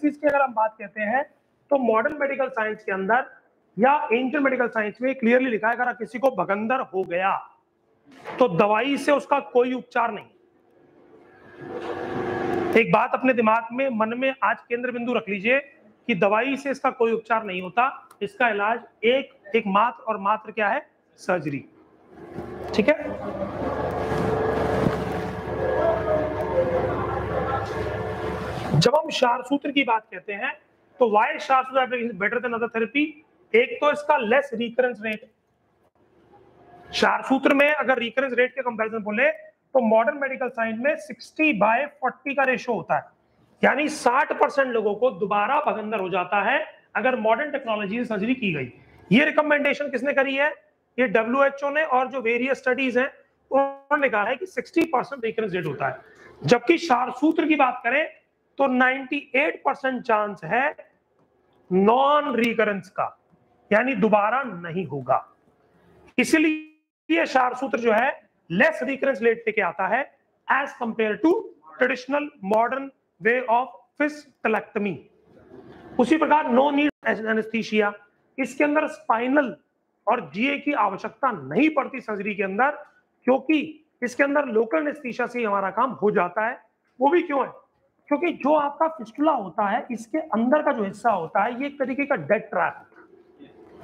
Disease की अगर हम बात कहते हैं तो मॉडर्न मेडिकल साइंस के अंदर या एंशिएंट मेडिकल साइंस में क्लियरली लिखा है, अगर किसी को भगंदर हो गया तो दवाई से उसका कोई उपचार नहीं। एक बात अपने दिमाग में, मन में आज केंद्र बिंदु रख लीजिए कि दवाई से इसका कोई उपचार नहीं होता, इसका इलाज एक मात्र और मात्र क्या है? सर्जरी। ठीक है, जब हम क्षार सूत्र की बात कहते हैं तो वाई क्षार सूत्र application better than other therapy, एक तो इसका लेस रिकरेंस रेट। क्षार सूत्र में अगर रिकरेंस रेट के कंपैरिजन बोले तो मॉडर्न मेडिकल साइंस में 60/40 का रेशो होता है, यानी 60% लोगों को दोबारा भगंदर हो जाता है अगर मॉडर्न टेक्नोलॉजी से सर्जरी की गई। ये रिकमेंडेशन किसने करी है? ये WHO ने, और जो वेरियस स्टडीज हैं उन्होंने कहा है कि 60% रिकरेंस रेट होता है। जबकि क्षार सूत्र की बात करें तो 98% चांस है नॉन रिकरेंस का, यानी दोबारा नहीं होगा। इसलिए क्षार सूत्र जो है लेस रिकरेंस रेट लेके आता है as compare to traditional modern way of fistulectomy. उसी प्रकार नो नीड एनेस्थीसिया, इसके अंदर स्पाइनल और जीए की आवश्यकता नहीं पड़ती सर्जरी के अंदर, क्योंकि इसके अंदर लोकल एनेस्थीसिया से हमारा काम हो जाता है। वो भी क्यों है? क्योंकि जो आपका फिस्टुला होता है इसके अंदर का जो हिस्सा होता है ये एक तरीके का डेड ट्रैप होता है,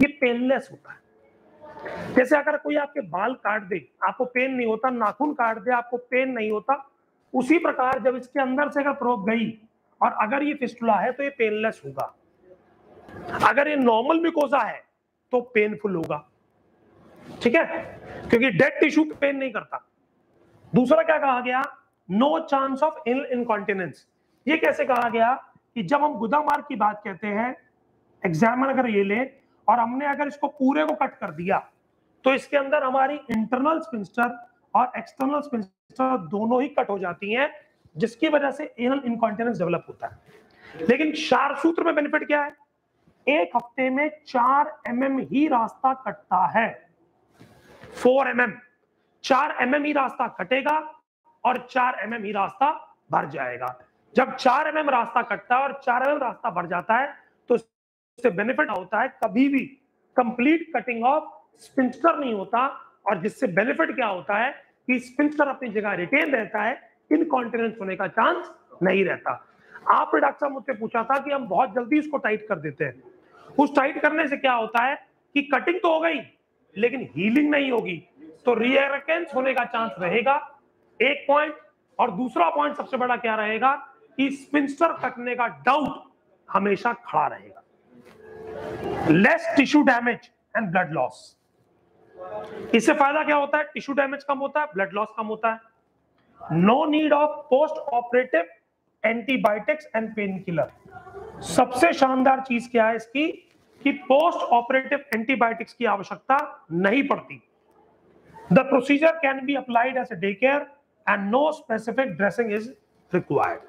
ये पेनलेस होता है। जैसे अगर कोई आपके बाल काट दे आपको पेन नहीं होता, नाखून काट दे आपको पेन नहीं होता, उसी प्रकार जब इसके अंदर से अगर प्रोब गई और अगर ये फिस्टुला है तो ये पेनलेस होगा। अगर ये नॉर्मल म्यूकोसा है तो पेनफुल होगा। ठीक है, क्योंकि डेड टिश्यू पेन नहीं करता। दूसरा क्या कहा गया? No chance of incontinence. ये कैसे कहा गया कि जब हम गुदा मार्ग की बात कहते हैं, एग्जामिनर अगर ये ले और हमने अगर इसको पूरे को कट कर दिया तो इसके अंदर हमारी इंटरनल स्फिंक्टर और एक्सटर्नल स्फिंक्टर दोनों ही कट हो जाती हैं, जिसकी वजह से एनल इनकॉन्टिनेंस डेवलप होता है। लेकिन क्षार सूत्र में बेनिफिट क्या है? एक हफ्ते में 4 mm ही रास्ता कटता है। 4 mm, 4 mm ही रास्ता कटेगा और 4 mm ही रास्ता भर जाएगा। जब 4 mm रास्ता कटता है और 4 mm रास्ता भर जाता है तो इससे बेनिफिट होता है कभी भी कंप्लीट कटिंग ऑफ स्फिंक्टर नहीं होता, और जिससे बेनिफिट क्या होता है कि स्फिंक्टर अपनी जगह रिटेन रहता है, इनकॉन्टिनेंस होने का चांस नहीं रहता। आपने डॉक्टर साहब मुझसे पूछा था कि हम बहुत जल्दी इसको टाइट कर देते हैं, उस टाइट करने से क्या होता है कि कटिंग तो हो गई लेकिन हीलिंग नहीं होगी, तो रीएरेकेंस होने का चांस रहेगा, एक पॉइंट। और दूसरा पॉइंट सबसे बड़ा क्या रहेगा कि स्फिंक्टर कटने का डाउट हमेशा खड़ा रहेगा। Less tissue damage and blood loss, इससे फायदा क्या होता है? टिश्यू डैमेज कम होता है, ब्लड लॉस कम होता है। No need of post operative antibiotics and pain killer. सबसे शानदार चीज क्या है इसकी कि पोस्ट ऑपरेटिव एंटीबायोटिक्स की आवश्यकता नहीं पड़ती। The procedure can be applied as a day care and no specific dressing is required.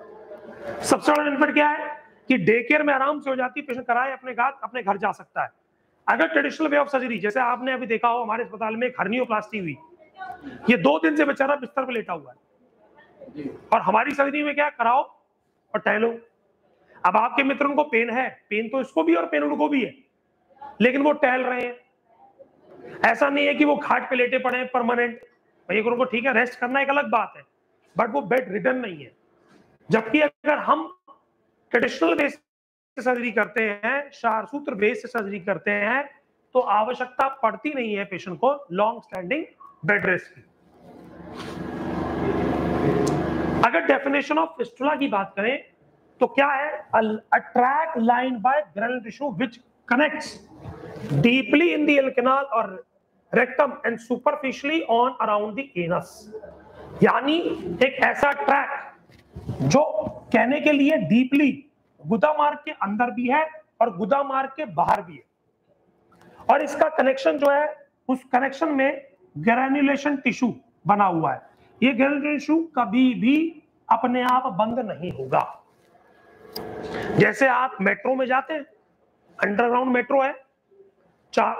सबसे बड़ा बेनिफिट क्या है कि डे केयर में आराम से हो जाती है, पेशेंट कराए अपने घर जा सकता है। अगर ट्रेडिशनल वे ऑफ सर्जरी, जैसे आपने अभी देखा हो हमारे अस्पताल में हर्नियोप्लास्टी हुई, ये 2 दिन से बेचारा बिस्तर पर लेटा हुआ है, और हमारी सर्जरी में क्या, कराओ और टहलो। अब आपके मित्रों को पेन है, पेन तो इसको भी और पेन उनको भी है, लेकिन वो टहल रहे हैं। ऐसा नहीं है कि वो खाट पे लेटे पड़े हैं परमानेंट, भाई उनको ठीक है रेस्ट करना एक अलग बात है, बट वो बेड रिडन नहीं है। जबकि अगर हम ट्रेडिशनल बेस से सर्जरी करते हैं, क्षार सूत्र बेस से सर्जरी करते हैं, तो आवश्यकता पड़ती नहीं है पेशेंट को लॉन्ग स्टैंडिंग बेड रेस्ट की। अगर डेफिनेशन ऑफ फिस्टुला की बात करें तो क्या है? A track line by granular tissue which connects deeply in the anal canal और rectum and superficially on around the anus. यानी एक ऐसा ट्रैक जो कहने के लिए डीपली गुदा मार्ग के अंदर भी है और गुदा मार्ग के बाहर भी है, और इसका कनेक्शन जो है उस कनेक्शन में ग्रैन्युलेशन टिश्यू बना हुआ है। ये ग्रैन्युलेशन टिश्यू कभी भी अपने आप बंद नहीं होगा। जैसे आप मेट्रो में जाते हैं, अंडरग्राउंड मेट्रो है,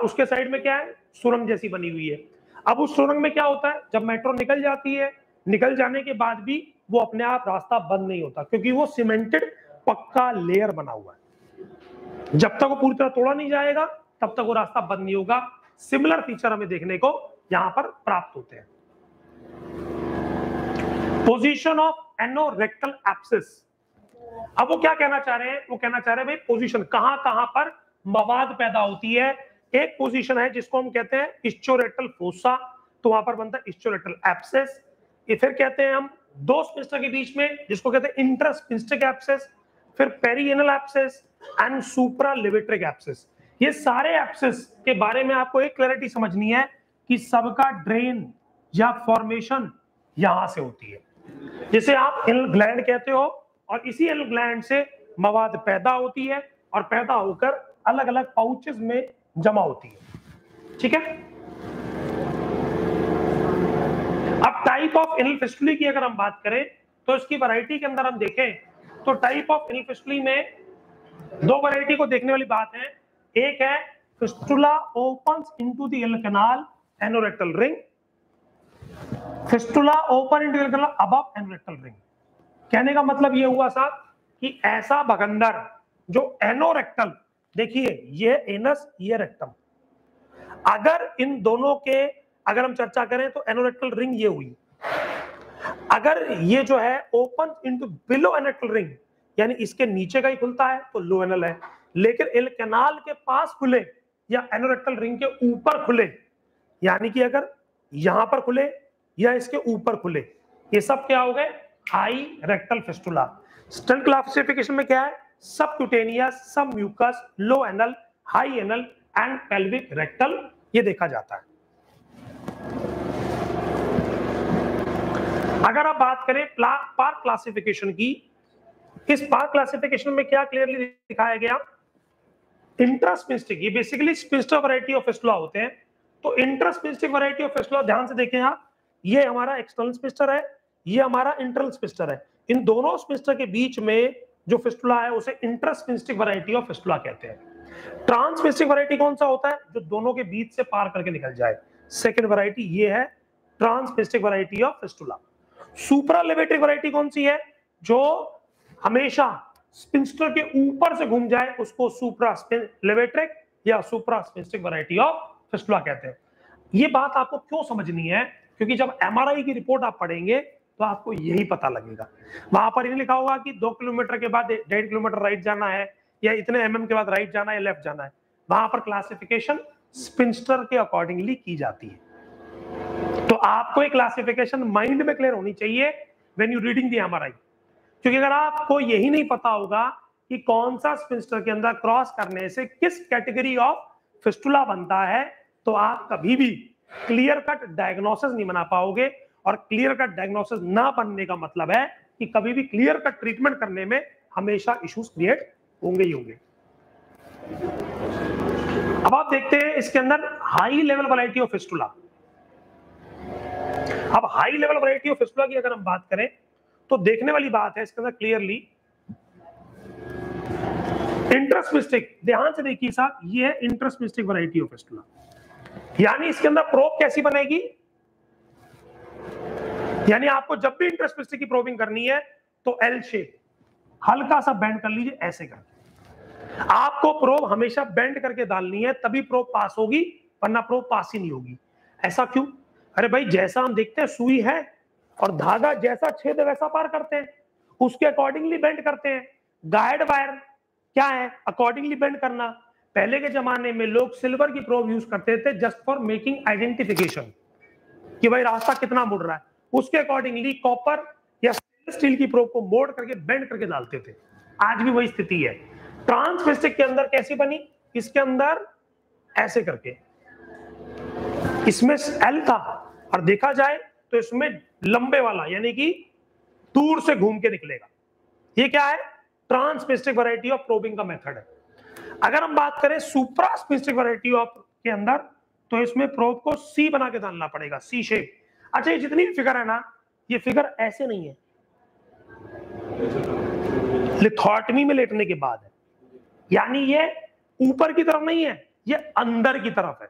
उसके साइड में क्या है? सुरंग जैसी बनी हुई है। अब उस सुरंग में क्या होता है? जब मेट्रो निकल जाती है, निकल जाने के बाद भी वो अपने आप रास्ता बंद नहीं होता, क्योंकि वो सीमेंटेड पक्का लेयर बना हुआ है। जब तक वो पूरी तरह तोड़ा नहीं जाएगा तब तक वो रास्ता बंद नहीं होगा। सिमिलर फीचर हमें देखने को यहां पर प्राप्त होते हैं। Position of anorectal abscess. अब वो क्या कहना चाह रहे हैं? वो कहना चाह रहे हैं भाई पोजीशन कहां कहां पर मवाद पैदा होती है। एक पोजीशन है जिसको हम कहते हैं इस्चोरेक्टल फोसा, तो वहां पर बनता है इस्चोरेक्टल एब्सिस। ये फिर कहते हैं हम दो स्पिंस्टर के बीच में जिसको कहते हैं इंट्रास्पिंस्टिक एब्सिस, फिर पेरिएनल एब्सिस एंड सुप्रालेवेट्रिक एब्सिस। ये सारे एब्सिस के बारे में आपको एक क्लैरिटी समझनी है कि सबका ड्रेन या फॉर्मेशन यहां से होती है, जिसे आप एनल ग्लैंड कहते हो, और इसी एनल ग्लैंड से मवाद पैदा होती है और पैदा होकर अलग अलग पाउचेस में जमा होती है। ठीक है। अब टाइप ऑफ एनल फिस्टुली की अगर हम बात करें तो इसकी वैरायटी के अंदर हम देखें तो टाइप ऑफ एनल फिस्टुली में दो वैरायटी को देखने वाली बात है। एक है fistula opens into the anal canal anorectal ring, fistula open into anal canal above anorectal ring. कहने का मतलब ये हुआ साहब कि ऐसा भगंदर जो एनोरेक्टल, देखिए ये एनस ये रेक्टम, अगर इन दोनों के अगर हम चर्चा करें तो एनोरेक्टल रिंग ये हुई। अगर ये जो है open into below anorectal ring यानी इसके नीचे का ही खुलता है तो लो एनल है, लेकिन एनल कैनाल के पास खुले या एनोरेक्टल रिंग के ऊपर खुले, यानी कि अगर यहां पर खुले या इसके ऊपर खुले, ये सब क्या हो गए? High rectal fistula. स्टंट क्लासिफिकेशन में क्या है? Subcutaneous, sub mucous, low anal, high anal and pelvic rectal, ये देखा जाता है। अगर आप बात करें पार्क क्लासिफिकेशन की, इस पार्क क्लासिफिकेशन में क्या क्लियरली दिखाया गया? इंट्रास्पिंस्टिक, ये basically sphincter variety of fistula होते हैं। तो इंट्रास्पिंस्टिक वैरायटी ऑफ फिस्टुला ध्यान से देखें आप, ये हमारा एक्सटर्नल स्पिंस्टर है, ये हमारा इंटरनल स्पिंस्टर है। इन दोनों स्पिंस्टर के बीच में जो फिस्टुला है उसे इंट्रास्पिंस्टिक वैरायटी ऑफ फिस्टुला कहते हैं। ट्रांसपिंस्टिक वैरायटी कौन सा होता है? जो दोनों के बीच से पार करके निकल जाए। सेकंड वैरायटी ये है ट्रांसपिंस्टिक वैरायटी ऑफ फिस्टुला। सुप्रालेवेट्रिक वैरायटी कौन सी है? जो हमेशा स्पिंस्टर के ऊपर से घूम जाए उसको सुप्रालेवेट्रिक या सुप्रास्पिंस्टिक वैरायटी ऑफ फिस्टुला कहते हैं। ये बात आपको क्यों समझनी है? क्योंकि जब एमआरआई की रिपोर्ट आप पढ़ेंगे तो आपको यही पता लगेगा। वहां पर ये लिखा होगा कि 2 किलोमीटर के बाद 1.5 किलोमीटर राइट जाना है, या इतने एमएम के बाद राइट जाना है या लेफ्ट जाना है। वहां पर क्लासिफिकेशन स्पिंस्टर के अकॉर्डिंगली की जाती है। तो आपको एक क्लासिफिकेशन माइंड में क्लियर होनी चाहिए when you reading the MRI. क्योंकि अगर आपको यही नहीं पता होगा कि कौन सा स्पिंस्टर के अंदर क्रॉस करने से किस कैटेगरी ऑफ फिस्टुला बनता है, तो आप कभी भी क्लियर कट डायग्नोसिस नहीं बना पाओगे। और क्लियर कट डायग्नोसिस ना बनने का मतलब है कि कभी भी क्लियर कट ट्रीटमेंट करने में हमेशा इश्यूज क्रिएट होंगे ही होंगे। अब आप देखते हैं इसके अंदर high level variety of fistula. अब high level variety of fistula की अगर हम बात करें तो देखने वाली बात है इसके अंदर क्लियरली इंट्रास्पिंस्टिक। ध्यान से देखिए साहब, ये है इंट्रास्पिंस्टिक वैरायटी ऑफ फिस्टुला। यानी इसके अंदर प्रोब कैसी बनेगी? यानी आपको जब भी इंट्रास्पिंस्टिक की प्रोबिंग करनी है तो एल शेप, हल्का सा बेंड कर लीजिए ऐसे करके। आपको प्रोब हमेशा बेंड करके डालनी है, तभी प्रोब पास होगी, वरना प्रोब पास ही नहीं होगी। ऐसा क्यों? अरे भाई, जैसा हम देखते हैं सुई है और धागा जैसा छेद वैसा पार करते हैं, उसके अकॉर्डिंगली बेंड करते हैं। गाइड वायर क्या है? अकॉर्डिंगली बेंड करना। पहले के जमाने में लोग सिल्वर की प्रोब यूज करते थे जस्ट फॉर मेकिंग आइडेंटिफिकेशन कि भाई रास्ता कितना मुड़ रहा है। उसके अकॉर्डिंगली कॉपर या स्टील की प्रोब को मोड़ करके बेंड करके डालते थे। आज भी वही स्थिति है। ट्रांसपिंस्टिक के अंदर कैसी बनी? इसके अंदर ऐसे करके, इसमें एल था और देखा जाए तो इसमें लंबे वाला यानी कि दूर से घूम के निकलेगा। ये क्या है? ट्रांसपिंस्टिक वैरायटी ऑफ प्रोबिंग का मेथड है। अगर हम बात करें सुप्रास्पिंस्टिक वैरायटी ऑफ के अंदर, तो इसमें प्रोब को सी बना के डालना पड़ेगा, सी शेप। अच्छा, ये जितनी भी फिगर है ना, ये फिगर ऐसे नहीं है, लिथोटमी में लेटने के बाद है। यानी ये ऊपर की तरफ नहीं है, ये अंदर की तरफ है।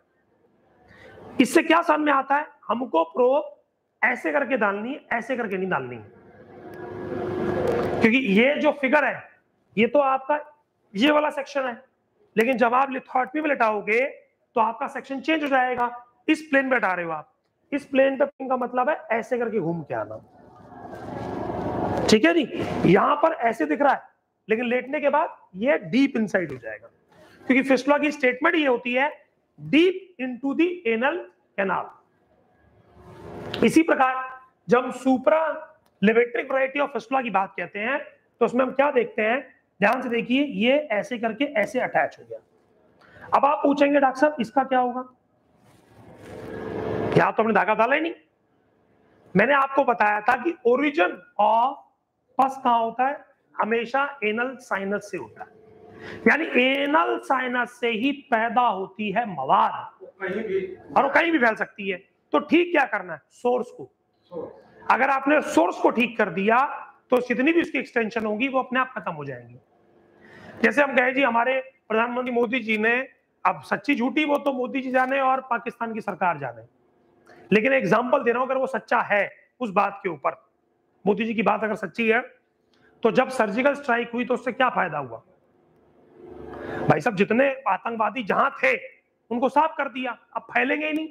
इससे क्या समझ में आता है? हमको प्रोब ऐसे करके डालनी है, ऐसे करके नहीं डालनी है। क्योंकि ये जो फिगर है ये तो आपका ये वाला सेक्शन है, लेकिन जब आप लिथोटमी में लेटाओगे तो आपका सेक्शन चेंज हो जाएगा। इस प्लेन पे लेटा रहे हो आप, इस प्लेन पे का मतलब है ऐसे करके घूम के आना, ठीक है जी। यहां पर ऐसे दिख रहा है, लेकिन लेटने के बाद ये डीप इनसाइड हो जाएगा, क्योंकि फिस्टुला की स्टेटमेंट ये होती है deep into the anal canal. इसी प्रकार जब हम सुप्रा लेवेट्रिक वैरायटी ऑफ फिस्टुला की बात कहते हैं तो उसमें हम क्या देखते हैं, ध्यान से देखिए, ये ऐसे करके ऐसे अटैच हो गया। अब आप पूछेंगे डॉक्टर साहब इसका क्या होगा, क्या तो हमने धागा डाला ही नहीं। मैंने आपको बताया था कि ओरिजिन ऑफ पस कहां होता है, हमेशा एनल साइनस से होता है, यानी एनल साइनस से ही पैदा होती है मवाद, कहीं भी, और वो कहीं भी फैल सकती है। तो ठीक क्या करना है, सोर्स को, अगर आपने सोर्स को ठीक कर दिया तो जितनी भी उसकी एक्सटेंशन होगी वो अपने आप खत्म हो जाएंगी। जैसे हम कहे जी हमारे प्रधानमंत्री मोदी जी ने, अब सच्ची झूठी वो तो मोदी जी जाने और पाकिस्तान की सरकार जाने, लेकिन एग्जाम्पल दे रहा हूं, अगर वो सच्चा है उस बात के ऊपर, मोदी जी की बात अगर सच्ची है, तो जब सर्जिकल स्ट्राइक हुई तो उससे क्या फायदा हुआ भाई साहब, जितने आतंकवादी जहां थे उनको साफ कर दिया, अब फैलेंगे ही नहीं।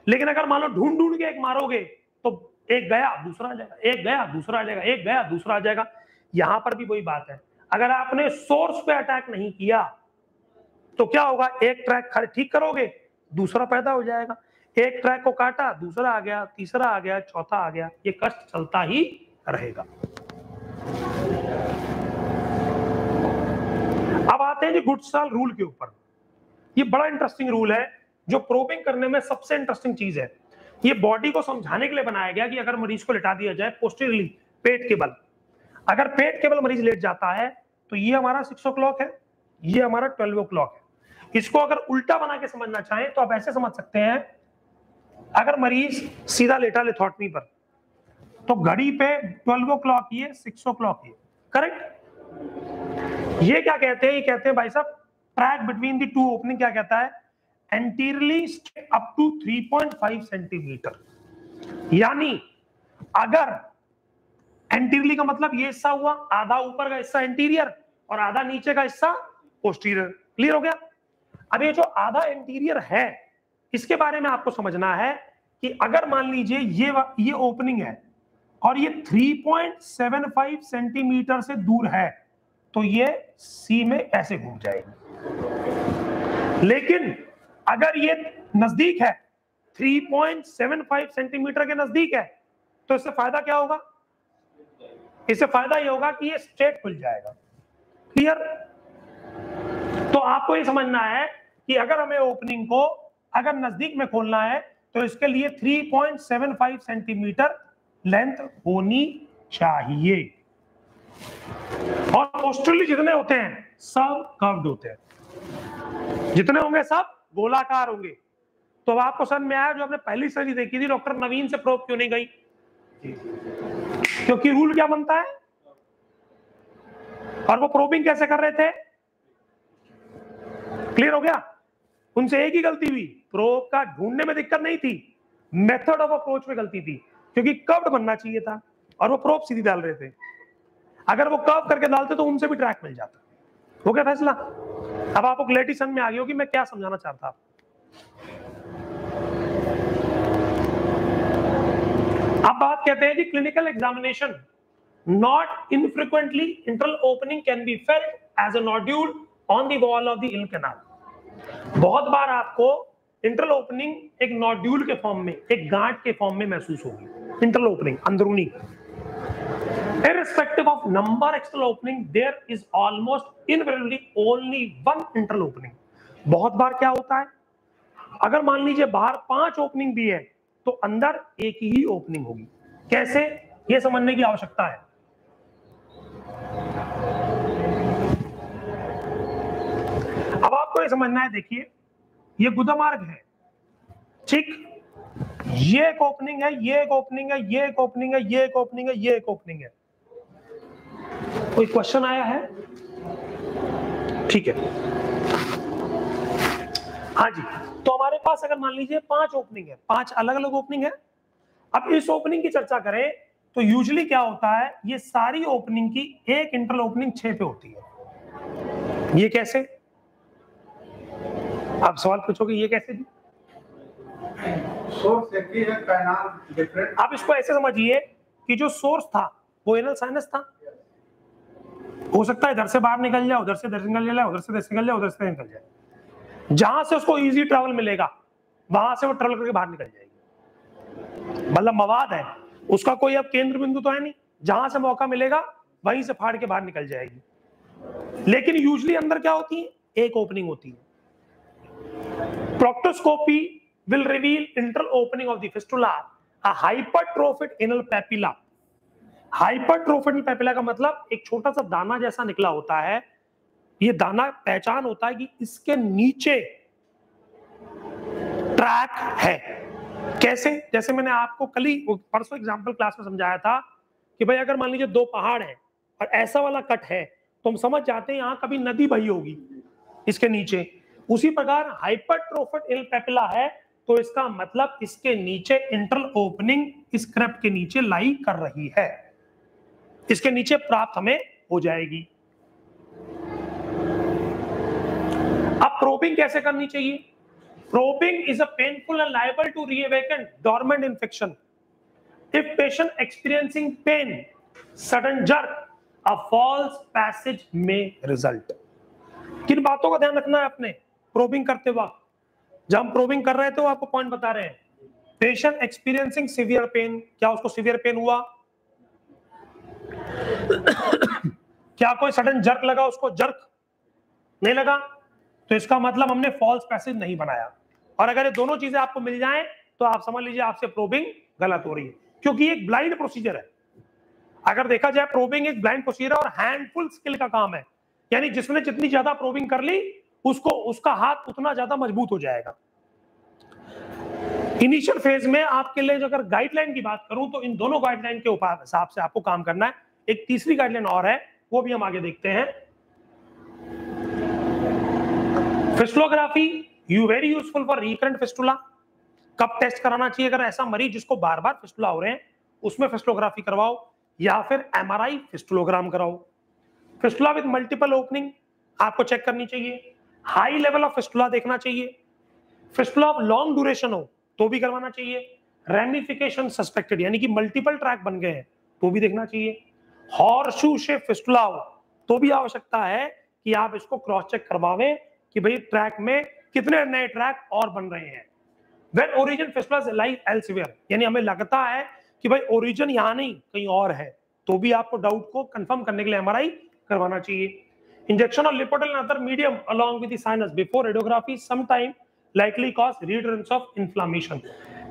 लेकिन अगर मान लो ढूंढ ढूंढ के एक मारोगे तो एक गया दूसरा आ जाएगा, एक गया दूसरा आ जाएगा, एक गया दूसरा आ जाएगा। यहां पर भी वही बात है, अगर आपने सोर्स पे अटैक नहीं किया तो क्या होगा, एक ट्रैक ठीक करोगे दूसरा पैदा हो जाएगा, एक ट्रैक को काटा दूसरा आ गया, तीसरा आ गया, चौथा आ गया, ये कष्ट चलता ही रहेगा। अब आते हैं जी गुडसाल रूल के ऊपर। ये बड़ा इंटरेस्टिंग रूल है जो प्रोबिंग करने में सबसे इंटरेस्टिंग चीज है। ये बॉडी को समझाने के लिए बनाया गया कि अगर मरीज को लेटा दिया जाए पोस्टीरियरली पेट के बल, अगर पेट के बल मरीज लेट जाता है तो ये हमारा 6 o'clock है, ये हमारा 12 o'clock है। इसको अगर उल्टा बना के समझना चाहें तो आप ऐसे समझ सकते हैं, अगर मरीज सीधा लेटा लिथोटमी पर तो घड़ी पे 12 o'clock ये 6 o'clock ये, करेक्ट। ये क्या कहते हैं, ये कहते हैं भाई साहब track between the two opening क्या कहता है, एंटीरियरली अप टू 3.5 सेंटीमीटर। यानी अगर एंटीरियरली का मतलब ये हिस्सा हुआ, आधा ऊपर का हिस्सा एंटीरियर और आधा नीचे का हिस्सा पोस्टीरियर, क्लियर हो गया। अब ये जो आधा एंटीरियर है इसके बारे में आपको समझना है कि अगर मान लीजिए ये ओपनिंग है और ये 3.75 सेंटीमीटर से दूर है तो ये सी में ऐसे घूम जाएगी। लेकिन अगर ये नजदीक है, 3.75 सेंटीमीटर के नजदीक है, तो इससे फायदा क्या होगा, इससे फायदा ये होगा कि ये स्ट्रेट खुल जाएगा, क्लियर। तो आपको ये समझना है कि अगर हमें ओपनिंग को अगर नजदीक में खोलना है तो इसके लिए 3.75 सेंटीमीटर लेंथ होनी चाहिए, और पोस्टरली जितने होते हैं सब कर्व्ड होते हैं, जितने होंगे सब गोलाकार होंगे। तो अब आपको समझ में आया, जो आपने पहली स्टडी देखी थी डॉक्टर नवीन से प्रोब क्यों नहीं गई, क्योंकि रूल क्या बनता है, और वो प्रोबिंग कैसे कर रहे थे, क्लियर हो गया। उनसे एक ही गलती हुई, प्रोब का ढूंढने में दिक्कत नहीं थी, मेथड ऑफ अप्रोच में गलती थी, क्योंकि कर्व्ड बनना चाहिए था और वो प्रोब सीधी डाल रहे थे। अगर वो कर्व करके डालते तो उनसे भी ट्रैक मिल जाता। हो गया फैसला। अब आपको क्लैरिटी समझ में आ गई होगी मैं क्या समझाना चाहता। अब बात कहते हैं जी clinical examination. Not infrequently internal opening can be felt as a nodule on the wall of the anal canal. बहुत बार आपको इंटरनल ओपनिंग एक नोड्यूल के फॉर्म में, एक गांठ के फॉर्म में महसूस होगी, इंटरनल ओपनिंग अंदरूनी। Irrespective of number external opening, there is almost invariably only one internal opening. बहुत बार क्या होता है, अगर मान लीजिए बाहर 5 ओपनिंग भी है तो अंदर एक ही ओपनिंग होगी। कैसे, ये समझने की आवश्यकता है। अब आपको ये समझना है, देखिए ये गुदा मार्ग है, ठीक, ये एक ओपनिंग है, ये एक ओपनिंग है, ये एक ओपनिंग है, ये एक ओपनिंग है, ये एक ओपनिंग है। कोई क्वेश्चन आया है, ठीक है, हाँ जी। तो हमारे पास अगर मान लीजिए 5 ओपनिंग है, 5 अलग अलग ओपनिंग है। अब इस ओपनिंग की चर्चा करें तो यूजुअली क्या होता है, ये सारी ओपनिंग की एक इंटरल ओपनिंग 6 पे होती है। ये कैसे? आप सवाल पूछोगे ये कैसे जी? सोर्स एक ही है, कायनात डिफरेंट। आप इसको ऐसे समझिए कि जो सोर्स था वो एनल साइनस था। हो सकता है इधर से बाहर निकल जाए, उधर से इधर निकल जाए, उधर से इधर निकल जाए, उधर से निकल जाए। जहां से उसको इजी ट्रैवल मिलेगा वहां से वो ट्रैवल करके बाहर निकल जाएगी। मतलब मवाद है, उसका कोई अब केंद्र बिंदु तो है नहीं, जहां से मौका मिलेगा वहीं से फाड़ के बाहर निकल जाएगी। लेकिन यूजुअली अंदर क्या होती है, एक ओपनिंग होती है। Proctoscopy will reveal internal opening of the fistula, a hypertrophied anal papilla। hypertrophied papilla का मतलब एक छोटा सा दाना जैसा निकला होता है। ये दाना पहचान होता है कि इसके नीचे ट्रैक है। कैसे? जैसे मैंने आपको कल ही परसों एग्जांपल क्लास में समझाया था कि भाई अगर मान लीजिए 2 पहाड़ हैं और ऐसा वाला कट है तो हम समझ जाते हैं यहां कभी नदी बही होगी इसके नीचे। उसी प्रकार हाइपरट्रोफिड एनल पैपिला है तो इसका मतलब इसके नीचे इंटरल ओपनिंग इस क्रेप्ट के नीचे लाई कर रही है, इसके नीचे प्राप्त हमें हो जाएगी। अब प्रोबिंग कैसे करनी चाहिए? Probing is a painful and liable to reawaken dormant infection. If patient experiencing pain, sudden jerk, a false passage में रिजल्ट। किन बातों का ध्यान रखना है अपने प्रोबिंग करते वक्त? जब हम प्रोबिंग कर रहे हैं तो आपको पॉइंट बता रहे हैं। पेशेंट एक्सपीरियंसिंग सीवियर पेन, क्या उसको सीवियर पेन हुआ? क्या कोई सडन जर्क लगा उसको? जर्क नहीं लगा, तो इसका मतलब हमने फॉल्स पैसेज नहीं बनाया। और अगर ये दोनों चीजें आपको मिल जाएं तो आप समझ लीजिए आपसे प्रोबिंग गलत हो रही है, क्योंकि एक ब्लाइंड प्रोसीजर है। अगर देखा जाए प्रोबिंग एक ब्लाइंड प्रोसीजर और हैंडफुल स्किल का काम है, यानी जिसने जितनी ज्यादा प्रोबिंग कर ली उसको उसका हाथ उतना ज्यादा मजबूत हो जाएगा। इनिशियल फेज में आपके लिए अगर गाइडलाइन की बात करूं तो इन दोनों गाइडलाइन के हिसाब से आपको काम करना है। एक तीसरी गाइडलाइन और है, वो भी हम आगे देखते हैं। Fistulography you very useful for recurrent fistula. कब टेस्ट कराना चाहिए? अगर ऐसा मरीज जिसको बार बार फिस्टुला हो रहे हैं उसमें फिस्टुलोग्राफी करवाओ, या फिर एमआरआई फिस्टुलोग्राम कराओ। फिस्टुला विद मल्टीपल ओपनिंग आपको चेक करनी चाहिए। हाई लेवल ऑफ फिस्टुला देखना चाहिए। फिस्टुला ऑफ लॉन्ग ड्यूरेशन हो तो भी करवाना चाहिए। रेमिफिकेशन सस्पेक्टेड यानी कि मल्टीपल ट्रैक बन गए हैं तो भी देखना चाहिए। हॉर्सशू शेप फिस्टुला हो तो भी आवश्यकता है कि आप इसको क्रॉस चेक करवावें कि भाई ट्रैक में कितने नए ट्रैक और बन रहे हैं। When origin fistula lies elsewhere, यानी हमें लगता है कि भाई ओरिजिन यहां नहीं कहीं और है, तो भी आपको डाउट को कंफर्म करने के लिए एमआरआई करवाना चाहिए। Injection of lipiodol and other medium along with the sinus before radiography some time likely cause recurrence of inflammation।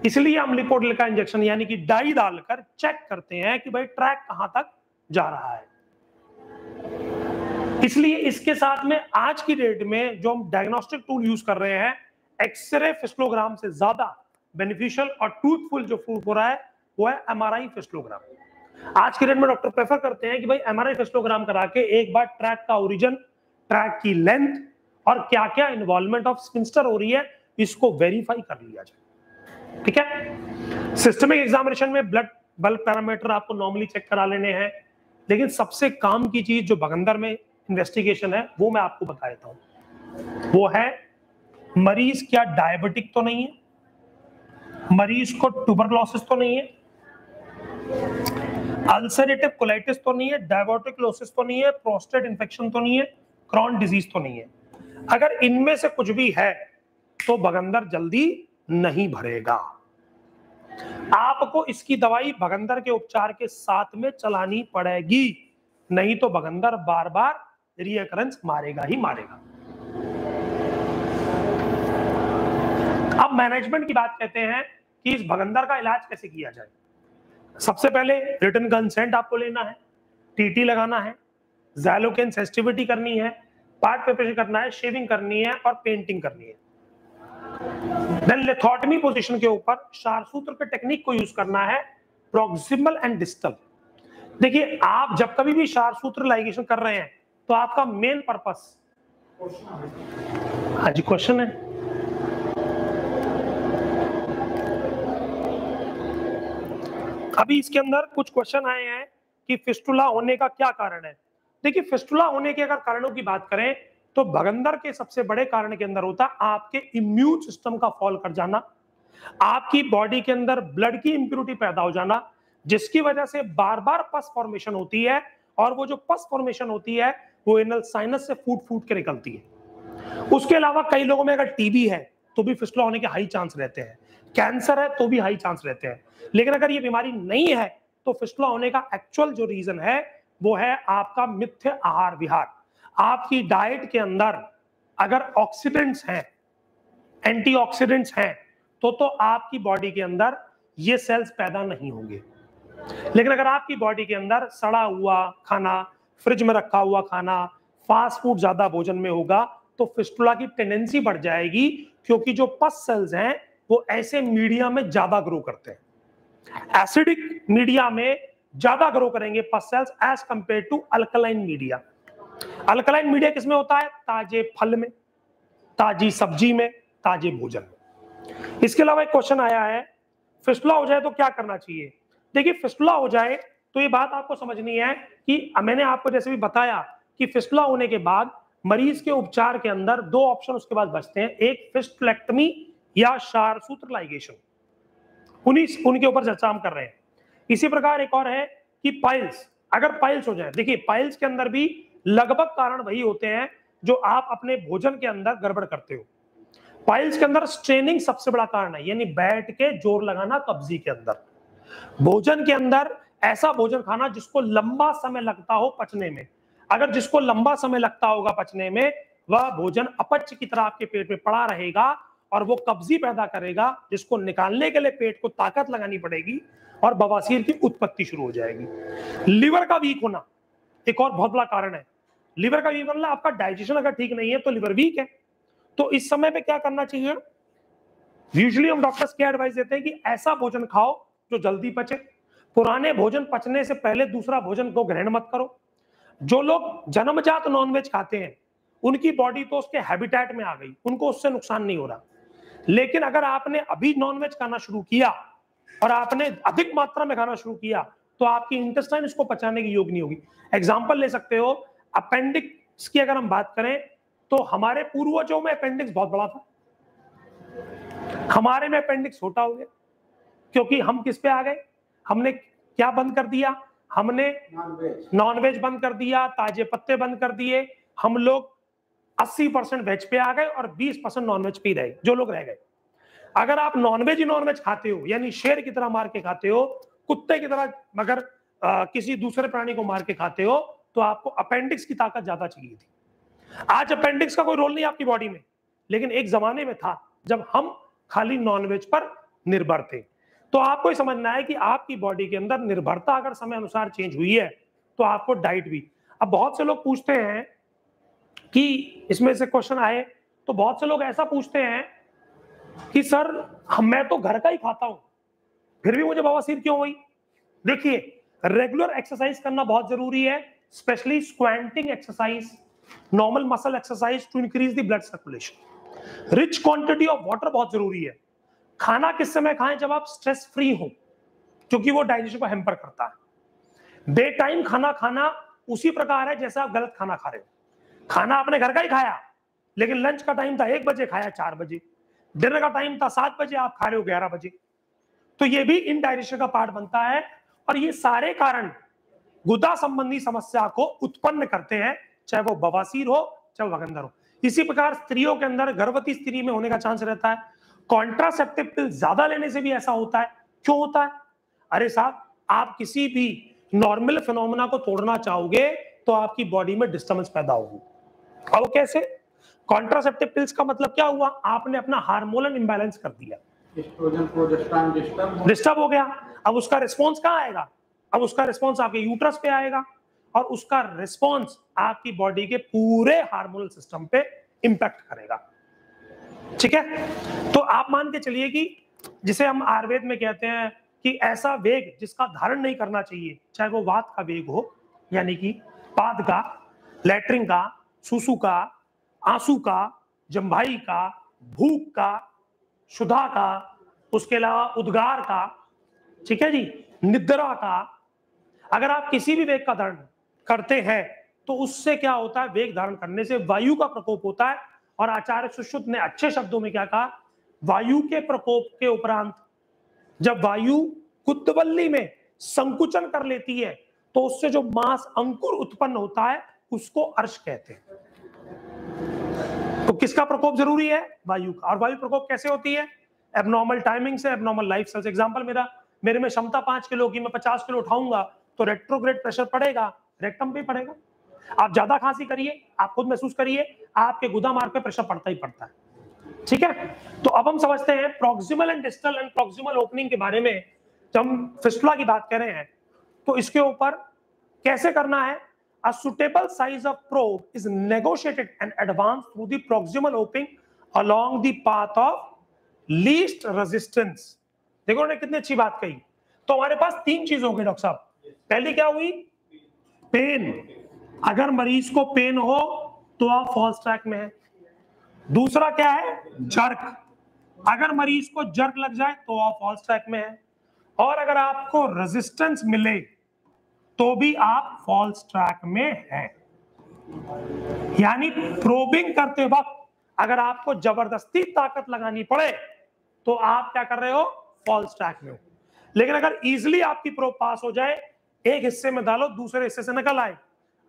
इसलिए हम लिपोडल का इंजेक्शन यानी कि डाई डालकर चेक करते हैं कि भाई ट्रैक कहां तक जा रहा है। इसलिए इसके साथ में आज की डेट में जो हम डायग्नोस्टिक टूल यूज कर रहे हैं, एक्सरे फिस्टुलोग्राम से ज्यादा बेनिफिशियल और ट्रूथफुल जो प्रूफ हो रहा है वो है एमआरआई फिस्टुलोग्राम। आज की डेट में डॉक्टर प्रेफर करते हैं कि भाई एमआरआई फिस्टुलोग्राम करा के एक बार ट्रैक का ओरिजिन, ट्रैक की लेंथ और क्या क्या इन्वॉल्वमेंट ऑफ स्पिंस्टर हो रही है इसको वेरीफाई कर लिया जाए। ठीक है। सिस्टमिक एग्जामिनेशन में ब्लड पैरामीटर आपको नॉर्मली चेक करा लेने हैं, लेकिन सबसे काम की चीज जो बगंदर में इन्वेस्टिगेशन है वो मैं आपको बता देता हूं। वो है मरीज क्या डायबिटिक तो नहीं है, मरीज को ट्यूबरकुलोसिस तो नहीं है, अल्सरेटिव कोलाइटिस तो नहीं है, डायबोटिकुलोसिस तो नहीं है, प्रोस्टेट इंफेक्शन तो नहीं है, क्रॉन डिजीज तो नहीं है। अगर इनमें से कुछ भी है तो बगंदर जल्दी नहीं भरेगा। आपको इसकी दवाई बगंदर के उपचार के साथ में चलानी पड़ेगी, नहीं तो बगंदर बार बार रिकरेंस मारेगा ही मारेगा। अब मैनेजमेंट की बात कहते हैं कि इस बगंदर का इलाज कैसे किया जाए। सबसे पहले रिटन कंसेंट आपको लेना है, टीटी लगाना है, ज़ैलोकेन सेंसिटिविटी करनी है, पार्ट प्रिपरेशन करना है, शेविंग करनी है और पेंटिंग करनी है। देन लिथोटमी पोजीशन के ऊपर शारसूत्र के टेक्निक को यूज करना है, प्रॉक्सिमल एंड डिस्टल। देखिए आप जब कभी भी शारसूत्र लाइगेशन कर रहे हैं तो आपका मेन पर्पस, हाँ जी क्वेश्चन है, अभी इसके अंदर कुछ क्वेश्चन आए हैं कि फिस्टुला होने का क्या कारण है। देखिए, फिस्टुला होने के अगर कारणों की बात करें तो भगंदर के सबसे बड़े कारण के अंदर होता है आपके इम्यून सिस्टम का फॉल कर जाना, आपकी बॉडी के अंदर ब्लड की इंप्योरिटी पैदा हो जाना, जिसकी वजह से बार बार पस फॉर्मेशन होती है, और वो जो पस फॉर्मेशन होती है वो एनल साइनस से फूट फूट के निकलती है। उसके अलावा कई लोगों में अगर टीबी है तो भी फिस्टुला होने के हाई चांस रहते हैं, कैंसर है तो भी हाई चांस रहते हैं। लेकिन अगर ये बीमारी नहीं है तो फिस्टुला होने का एक्चुअल जो रीजन है वो है आपका मिथ्य आहार विहार। आपकी डाइट के अंदर अगर ऑक्सीडेंट्स हैं, एंटीऑक्सीडेंट्स हैं, तो आपकी बॉडी के अंदर ये सेल्स पैदा नहीं होंगे। लेकिन अगर आपकी बॉडी के अंदर सड़ा हुआ खाना, फ्रिज में रखा हुआ खाना, फास्ट फूड ज्यादा भोजन में होगा तो फिस्टुला की टेंडेंसी बढ़ जाएगी, क्योंकि जो पस सेल्स हैं वो ऐसे मीडिया में ज्यादा ग्रो करते हैं। एसिडिक मीडिया में ज्यादा ग्रो करेंगे pus cells as compare to alkaline media. Alkaline media किसमें होता है? ताजे फल में, ताजी सब्जी में, ताजे भोजन में। इसके अलावा एक क्वेश्चन आया है, फिस्टुला हो जाए तो क्या करना चाहिए। देखिए, फिस्टुला हो जाए तो ये बात आपको समझनी है कि मैंने आपको जैसे भी बताया कि फिस्टुला होने के बाद मरीज के उपचार के अंदर दो ऑप्शन उसके बाद बचते हैं, एक फिस्टुलेक्टमी या क्षारसूत्र लाइगेशन। उनके ऊपर चर्चा हम कर रहे हैं। इसी प्रकार एक और है कि पाइल्स, अगर पाइल्स हो जाए, देखिए पाइल्स के अंदर भी लगभग कारण वही होते हैं जो आप अपने भोजन के अंदर गड़बड़ करते हो। पाइल्स के अंदर स्ट्रेनिंग सबसे बड़ा कारण है, यानी बैठ के जोर लगाना कब्जी के अंदर। भोजन के अंदर ऐसा भोजन खाना जिसको लंबा समय लगता हो पचने में। अगर जिसको लंबा समय लगता होगा पचने में, वह भोजन अपच की तरह आपके पेट में पड़ा रहेगा और वो कब्जी पैदा करेगा, जिसको निकालने के लिए पेट को ताकत लगानी पड़ेगी और बवासीर की उत्पत्ति शुरू हो जाएगी। लिवर का वीक होना एक और बहुत बड़ा कारण है। लिवर का वीक होना, आपका डाइजेशन अगर ठीक नहीं है तो लिवर वीक है। तो इस समय पे क्या करना चाहिए? यूजुअली हम डॉक्टर्स क्या एडवाइस देते हैं कि ऐसा भोजन खाओ जो जल्दी पचे। पुराने भोजन पचने से पहले दूसरा भोजन को ग्रहण मत करो। जो लोग जन्मजात नॉनवेज खाते हैं उनकी बॉडी तो उसके हैबिटेट में आ गई, उनको उससे नुकसान नहीं हो रहा। लेकिन अगर आपने अभी नॉनवेज खाना शुरू किया और आपने अधिक मात्रा में खाना शुरू किया तो आपकी इंटेस्टाइन इसको पचाने की योग नहीं होगी। एग्जाम्पल ले सकते हो, अपेंडिक्स की अगर हम बात करें तो हमारे पूर्वजों में अपेंडिक्स बहुत बड़ा था, हमारे में अपेंडिक्स छोटा हो गया, क्योंकि हम किस पे आ गए? हमने क्या बंद कर दिया? हमने नॉनवेज बंद कर दिया, ताजे पत्ते बंद कर दिए। हम लोग 80% वेज पे आ गए और 20% नॉनवेज पे रह गए, जो लोग रह गए। अगर आप नॉनवेज ही नॉनवेज खाते हो, यानी शेर की तरह मार के खाते हो, कुत्ते की तरह मगर किसी दूसरे प्राणी को मार के खाते हो, तो आपको अपेंडिक्स की ताकत ज्यादा चाहिए थी। आज अपेंडिक्स का कोई रोल नहीं आपकी बॉडी में, लेकिन एक जमाने में था जब हम खाली नॉनवेज पर निर्भर थे। तो आपको ये समझना है कि आपकी बॉडी के अंदर निर्भरता अगर समय अनुसार चेंज हुई है तो आपको डाइट भी। अब बहुत से लोग पूछते हैं कि इसमें से क्वेश्चन आए तो बहुत से लोग ऐसा पूछते हैं कि सर मैं तो घर का ही खाता हूं फिर भी मुझे बवासीर क्यों हुई। देखिए, रेगुलर एक्सरसाइज करना बहुत जरूरी है, specially squatting exercise, normal muscle exercise to increase the blood circulation. Rich quantity of water बहुत जरूरी है। खाना किस समय खाएं? जब आप स्ट्रेस फ्री हो, क्योंकि वो डाइजेशन को हैम्पर करता है। बे टाइम खाना खाना उसी प्रकार है जैसे आप गलत खाना खा रहे हो। खाना आपने घर का ही खाया, लेकिन लंच का टाइम था 1 बजे, खाया 4 बजे, डिनर का टाइम था 7 बजे, आप खा रहे हो 11 बजे, तो ये भी इनडाइजेशन का पार्ट बनता है। और ये सारे कारण गुदा संबंधी समस्या को उत्पन्न करते हैं, चाहे वो बवासीर हो चाहे वो भगंदर हो। इसी प्रकार स्त्रियों के अंदर, गर्भवती स्त्री में होने का चांस रहता है। कॉन्ट्रासेप्टिव पिल ज्यादा लेने से भी ऐसा होता है। क्यों होता है? अरे साहब, आप किसी भी नॉर्मल फिनोमेना को तोड़ना चाहोगे तो आपकी बॉडी में डिस्टर्बेंस पैदा होगी। अब कैसे? कॉन्ट्रासेप्टिव पिल्स का मतलब क्या हुआ? आपने अपना हार्मोनल इंबैलेंस कर दिया, डिस्टर्ब हो गया। अब उसका रिस्पॉन्स कहाँ आएगा? अब उसका रिस्पॉन्स आपके यूट्रस पे आएगा और उसका रिस्पॉन्स आपकी बॉडी के पूरे हार्मोनल सिस्टम पे इंपैक्ट करेगा। ठीक है? तो आप मान के चलिए कि जिसे हम आयुर्वेद में कहते हैं कि ऐसा वेग जिसका धारण नहीं करना चाहिए, चाहे वो वात का वेग हो, यानी कि पाद का, लैट्रिन का, सुसु का, आंसू का, जम्भाई का, भूख का, शुदा का, उसके अलावा उद्गार का, ठीक है जी। निद्रा का अगर आप किसी भी वेग का धारण करते हैं तो उससे क्या होता है, वेग धारण करने से वायु का प्रकोप होता है। और आचार्य सुश्रुत ने अच्छे शब्दों में क्या कहा, वायु के प्रकोप के उपरांत जब वायु कुत्तवल्ली में संकुचन कर लेती है तो उससे जो मास अंकुर उत्पन्न होता है उसको अर्श कहते हैं। तो किसका प्रकोप जरूरी है, वायु का। और वायु प्रकोप कैसे होती है, एबनॉर्मल टाइमिंग से, एबनॉर्मल लाइफ स्टाइल से। एग्जांपल मेरे में क्षमता 5 किलो की, मैं 50 किलो उठाऊंगा तो रेट्रोग्रेड प्रेशर पड़ेगा, रेक्टम पे पड़ेगा। आप ज्यादा खांसी करिए, आप खुद महसूस करिए, आपके गुदा मार्ग पे प्रेशर पड़ता ही पड़ता है। ठीक है, तो अब हम समझते हैं proximal and distal end proximal opening के बारे में। जब हम फिस्टुला की बात कर रहे हैं तो इसके ऊपर कैसे करना है। A suitable size of probe is negotiated and advanced through the proximal opening along the path of least resistance। देखो उन्होंने कितनी अच्छी बात कही। तो हमारे पास 3 चीज हो गई डॉक्टर साहब। पहली क्या हुई, पेन। अगर मरीज को पेन हो तो आप फॉल्स ट्रैक में है। दूसरा क्या है, जर्क। अगर मरीज को जर्क लग जाए तो आप फॉल्स ट्रैक में है। और अगर आपको रेजिस्टेंस मिले तो भी आप फॉल्स ट्रैक में हैं। यानी प्रोबिंग करते वक्त अगर आपको जबरदस्ती ताकत लगानी पड़े तो आप क्या कर रहे हो, फॉल्स ट्रैक में हो। लेकिन अगर इजीली आपकी प्रोब पास हो जाए, एक हिस्से में डालो दूसरे हिस्से से निकल आए।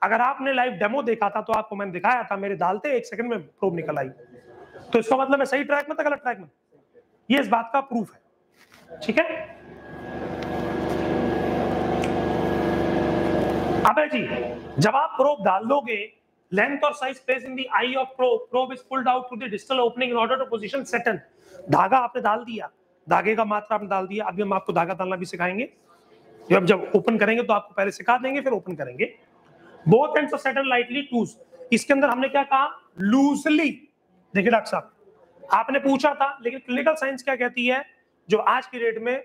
अगर आपने लाइव डेमो देखा था तो आपको मैंने दिखाया था, मेरे डालते 1 सेकंड में प्रोब निकल आई। तो इसका मतलब है सही ट्रैक में था गलत ट्रैक में, ये इस बात का प्रूफ है। ठीक है, अबे जी जब आप प्रोब डाल दोगे, लेंथ और size place in the eye of probe is pulled out to the distal opening in order to position seton. धागा आपने डाल दिया, धागे का मात्रा आपने डाल दिया। अभी हम आपको धागा डालना भी सिखाएंगे, जब ओपन करेंगे तो आपको पहले सिखा देंगे फिर ओपन करेंगे। Both ends of seton lightly ties. इसके अंदर हमने क्या कहा, लूजली। देखिए डॉक्टर साहब आपने पूछा था, लेकिन क्लिनिकल साइंस क्या कहती है, जो आज की डेट में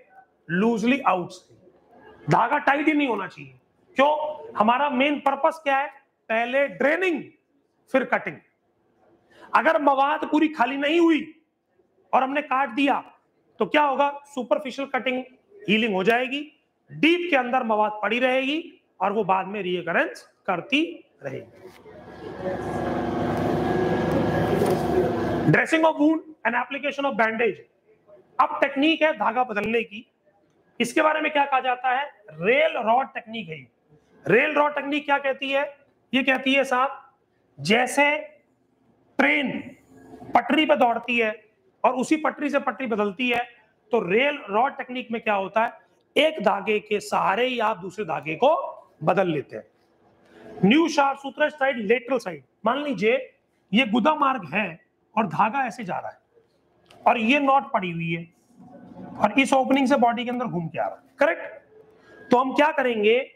लूजली आउट। धागा टाइट ही नहीं होना चाहिए। क्यों, हमारा मेन पर्पस क्या है, पहले ड्रेनिंग फिर कटिंग। अगर मवाद पूरी खाली नहीं हुई और हमने काट दिया तो क्या होगा, सुपरफिशियल कटिंग हीलिंग हो जाएगी, डीप के अंदर मवाद पड़ी रहेगी और वो बाद में रीअकरेंस करती रहेगी। Dressing of wound and application of bandage. अब टेक्निक है धागा बदलने की। इसके बारे में क्या कहा जाता है, रेल रॉड टेक्निक है। रेल रॉड टेक्निक क्या कहती है, ये कहती है साहब, जैसे ट्रेन पटरी पे दौड़ती है और उसी पटरी से पटरी बदलती है, तो रेल रॉड टेक्निक में क्या होता है, एक धागे के सहारे ही आप दूसरे धागे को बदल लेते हैं। न्यू शार्प सूत्र साइड लेटरल साइड। मान लीजिए ये गुदा मार्ग है और धागा ऐसे जा रहा है और ये नॉट पड़ी हुई है और इस ओपनिंग से बॉडी के अंदर घूम के आ रहा है, करेक्ट। तो हम क्या करेंगे,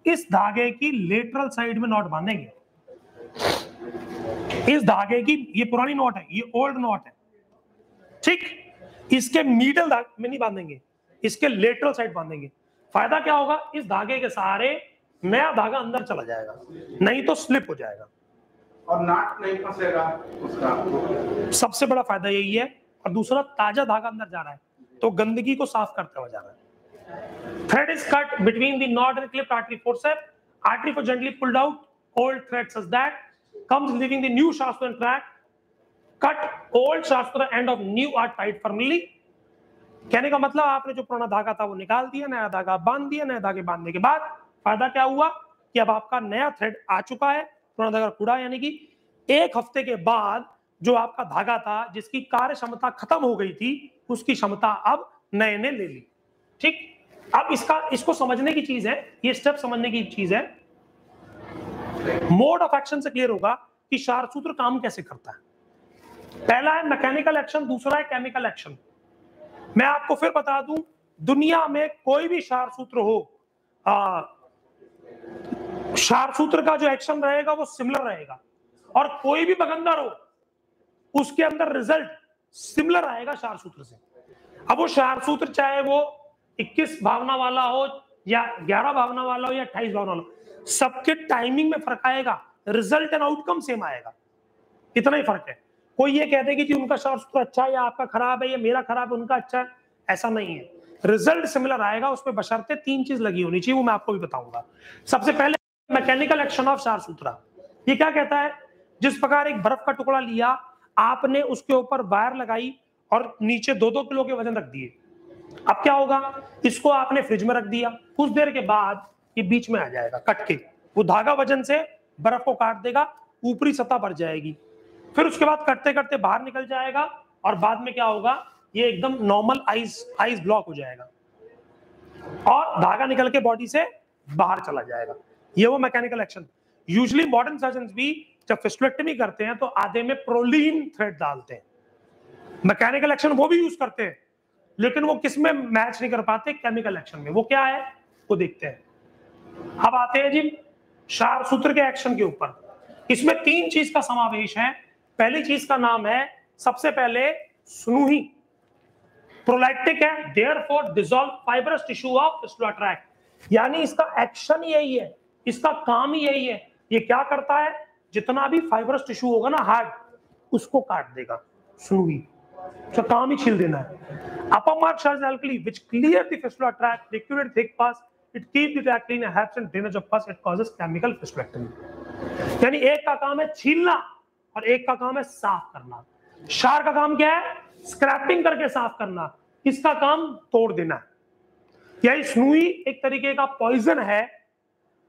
इस धागे की लेटरल साइड में नॉट बांधेंगे। इस धागे की, ये पुरानी नॉट है, ये ओल्ड नॉट है, ठीक। इसके मिडल में नहीं बांधेंगे, इसके लेटरल साइड बांधेंगे। फायदा क्या होगा, इस धागे के सहारे नया धागा अंदर चला जाएगा, नहीं तो स्लिप हो जाएगा और नाट नहीं फंसेगा उसका। सबसे बड़ा फायदा यही है। और दूसरा, ताजा धागा अंदर जा रहा है तो गंदगी को साफ करता हुआ जा रहा है। Thread is cut between the knot and clipped artery forceps. Artery for gently pulled out. Old thread such that comes leaving the new Shastra track. Cut old Shastra end of new are tied firmly. कहने का मतलब आपने जो पुराना धागा था वो निकाल दिया, नया धागा बांध दिया। नया धागे बांधने के बाद फायदा क्या हुआ कि अब आपका नया थ्रेड आ चुका है, पुराना धागा कूड़ा। यानी कि 1 हफ्ते के बाद जो आपका धागा था जिसकी कार्य क्षमता खत्म हो गई थी, उसकी क्षमता अब नए ने ले ली, ठीक। अब इसको समझने की चीज है, ये स्टेप समझने की चीज है। मोड ऑफ एक्शन से क्लियर होगा कि शार्प सूत्र काम कैसे करता है। पहला है मैकेनिकल एक्शन, दूसरा है केमिकल एक्शन। मैं आपको फिर बता दूं, दुनिया में कोई भी शार्प सूत्र हो, शार्प सूत्र का जो एक्शन रहेगा वो सिमिलर रहेगा, और कोई भी बगंदर हो उसके अंदर रिजल्ट सिमिलर आएगा शार्प सूत्र से। अब वो शार्प सूत्र चाहे वो 21 भावना वाला हो या 11 भावना वाला हो या 28 भावना वाला हो, सबके टाइमिंग में फर्क आएगा, रिजल्ट एंड आउटकम सेम आएगा, इतना ही फर्क है। कोई ये कहते कि जी उनका शार्प सूत्र अच्छा है या आपका खराब है, या मेरा खराब है उनका अच्छा है, ऐसा नहीं है। रिजल्ट सिमिलर आएगा, उसमें बशर्ते 3 चीज लगी होनी चाहिए, वो मैं आपको भी बताऊंगा। सबसे पहले मैकेनिकल एक्शन ऑफ क्षार सूत्रा। ये क्या कहता है, जिस प्रकार एक बर्फ का टुकड़ा लिया आपने, उसके ऊपर वायर लगाई और नीचे 2-2 किलो के वजन रख दिए। अब क्या होगा, इसको आपने फ्रिज में रख दिया, कुछ देर के बाद ये बीच में आ जाएगा कट के, वो धागा वजन से बर्फ को काट देगा, ऊपरी सतह भर जाएगी, फिर उसके बाद करते करते बाहर निकल जाएगा और बाद में क्या होगा, ये एकदम नॉर्मल आइस ब्लॉक हो जाएगा और धागा निकल के बॉडी से बाहर चला जाएगा। ये वो mechanical action. Usually modern surgeons भी जब फिस्टुलेक्टमी करते हैं तो आधे में प्रोलीन थ्रेड डालते हैं, मैकेनिकल एक्शन वो भी यूज करते हैं, लेकिन वो किस में मैच नहीं कर पाते, केमिकल एक्शन में। वो क्या है वो देखते हैं। अब आते हैं जी क्षार सूत्र के एक्शन के ऊपर। इसमें 3 चीज का समावेश है। पहली चीज का नाम है सबसे पहले स्नूही, प्रोलैक्टिक है, therefore dissolve fibrous tissue of fistula tract, यानी इसका एक्शन यही है, इसका काम ही यही है। ये क्या करता है, जितना भी फाइब्रस टिश्यू होगा ना हार्ड, उसको काट देगा। स्नूही उसका काम ही छील देना है। upper mark Shar's alkali which clear the fistula tract, liquidate thick pus, it keep the tract clean and helps in drainage of pus, it causes chemical fistulectomy। यानी एक का काम है छीलना और एक का काम है साफ करना। क्षार का काम क्या है, स्क्रैपिंग करके साफ करना, इसका काम तोड़ देना। यही स्नूही एक तरीके का पॉइजन है,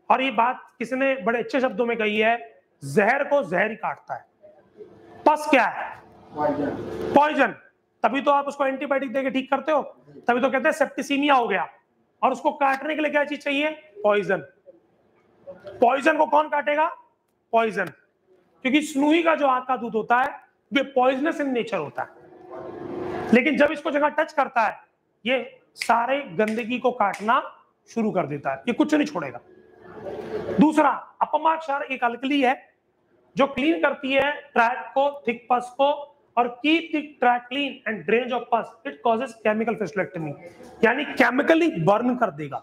और ये बात किसी ने बड़े अच्छे शब्दों में कही है, जहर को जहर ही काटता है। पस क्या है, पॉइजन, तभी तो आप उसको एंटीबायोटिक देके ठीक करते हो, तभी तो कहते हैं सेप्टिसीमिया हो गया, और उसको काटने के लिए क्या चीज चाहिए, पॉइजन। पॉइजन को कौन काटेगा, पॉइजन, क्योंकि स्नूही का जो आग का दूध होता है ये पॉइजनस इन नेचर होता है, लेकिन जब इसको जगह टच करता है ये सारे गंदगी को काटना शुरू कर देता है, ये कुछ नहीं छोड़ेगा। दूसरा, अपमार्क क्षार एक अल्कली है जो क्लीन करती है ट्रैक को, थिक पस को, और keep the track clean and drainage of pus, it causes chemical fistulectomy, यानी केमिकली बर्न कर देगा।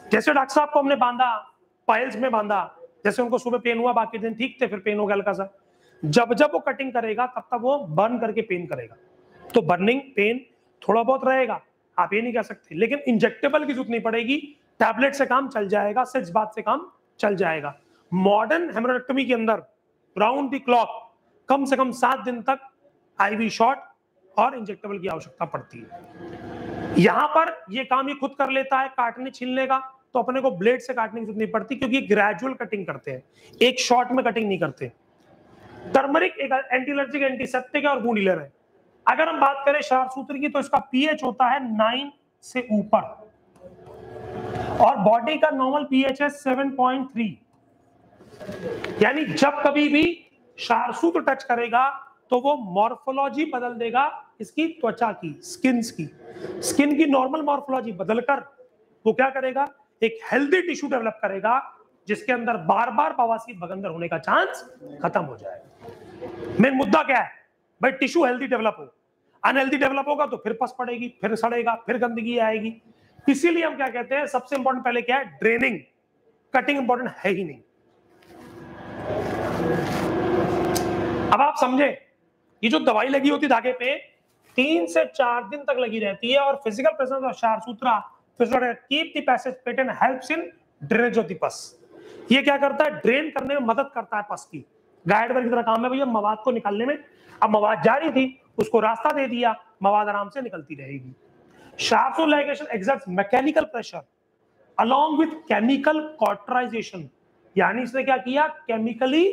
जैसे डॉक्टर साहब को हमने बांधा, पाइल्स में बांधा, जैसे उनको सुबह पेन हुआ, बाकी दिन ठीक थे, फिर पेन हो गया हल्का सा, जब जब वो कटिंग करेगा तब तक वो बर्न करके पेन करेगा, तो बर्निंग पेन थोड़ा बहुत रहेगा, आप ये नहीं कह सकते, लेकिन इंजेक्टेबल की जरूरत नहीं पड़ेगी, टैबलेट से काम चल जाएगा, सिर्फ बात से काम चल जाएगा। मॉडर्न हेमरोइडेक्टमी के अंदर राउंड द क्लॉक कम से कम 7 दिन तक आईवी शॉट और इंजेक्टेबल की आवश्यकता पड़ती है। यहां पर ये काम ये खुद कर लेता है काटने छीलने का, तो अपने को ब्लेड से काटने की जरूरत नहीं पड़ती, क्योंकि ग्रेजुअल कटिंग करते हैं, एक शॉट में कटिंग नहीं करते। टर्मरिक एक एंटी एलर्जिक, एंटीसेप्टिक और वुंड हीलर है। अगर हम बात करें क्षार सूत्र की, तो इसका पीएच होता है 9 से ऊपर और बॉडी का नॉर्मल पीएच है 7.3, यानी जब कभी भी क्षार सूत्र टच करेगा तो वो मॉर्फोलॉजी बदल देगा इसकी त्वचा की, स्किन की नॉर्मल मॉर्फोलॉजी बदलकर वो क्या करेगा, एक हेल्दी टिश्यू डेवलप करेगा जिसके अंदर बार बार बवासीर बगंदर होने का चांस खत्म हो जाएगा। मेन मुद्दा क्या है भाई, टिश्यू हेल्दी डेवलप हो, अनहेल्दी डेवलप होगा तो फिर पस पड़ेगी, फिर सड़ेगा, फिर गंदगी आएगी। इसीलिए हम क्या कहते हैं, सबसे इंपॉर्टेंट पहले क्या है, ड्रेनिंग, कटिंग इंपॉर्टेंट है ही नहीं। अब आप समझे, ये जो दवाई लगी होती धागे पे 3 से 4 दिन तक लगी रहती है, और physical presence of kshar sutra keep the passage patent helps in drainage of the pus. ये क्या करता है, ड्रेन करने में मदद करता है पस की, गाइड वायर की तरह काम है भैया मवाद को निकालने में। अब मवाद जा रही थी, उसको रास्ता दे दिया, मवाद आराम से निकलती रहेगी। Sharp ligation exerts mechanical pressure along with chemical cauterization, यानी इसने क्या किया, केमिकली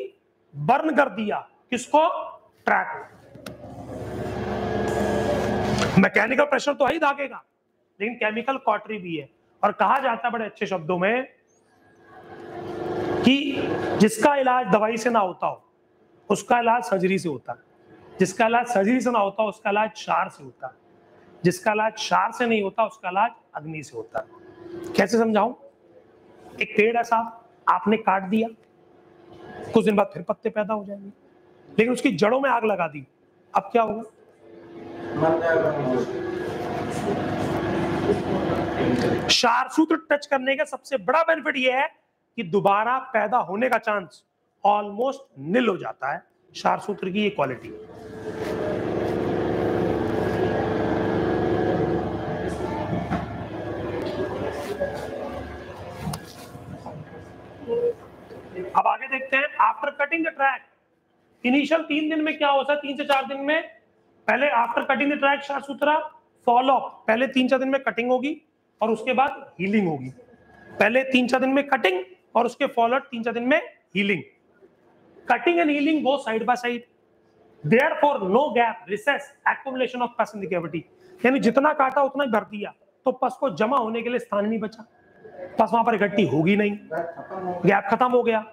बर्न कर दिया किसको, ट्रैक। मैकेनिकल प्रेशर तो है ही धागे का, लेकिन केमिकल कॉटरी भी है। और कहा जाता है बड़े अच्छे शब्दों में कि जिसका इलाज दवाई से ना होता हो उसका इलाज सर्जरी से होता है, जिसका इलाज सर्जरी से ना होता उसका इलाज क्षार से होता है, जिसका इलाज क्षार से नहीं होता उसका इलाज अग्नि से होता है। कैसे समझाऊं, एक पेड़ है साहब, आपने काट दिया, कुछ दिन बाद फिर पत्ते पैदा हो जाएंगे, लेकिन उसकी जड़ों में आग लगा दी, अब क्या होगा, क्षार सूत्र टच करने का सबसे बड़ा बेनिफिट यह है कि दोबारा पैदा होने का चांस ऑलमोस्ट निल हो जाता है। क्षार सूत्र की ये क्वालिटी। देखते हैं after cutting the track, initial 3 दिन में क्या होता है, 3 से 4 दिन में पहले after cutting the track short Sutra follow up, पहले 3-4 दिन में कटिंग होगी और उसके बाद हीलिंग होगी। पहले 3-4 दिन में कटिंग और उसके फॉलो 3-4 दिन में healing. Cutting and healing go side by side, therefore no gap, recess, accumulation of pus in the cavity, यानी जितना काटा उतना ही भर दिया तो पस को जमा होने के लिए स्थान नहीं बचा, पस वहां पर इकट्ठी होगी नहीं, गैप खत्म हो गया।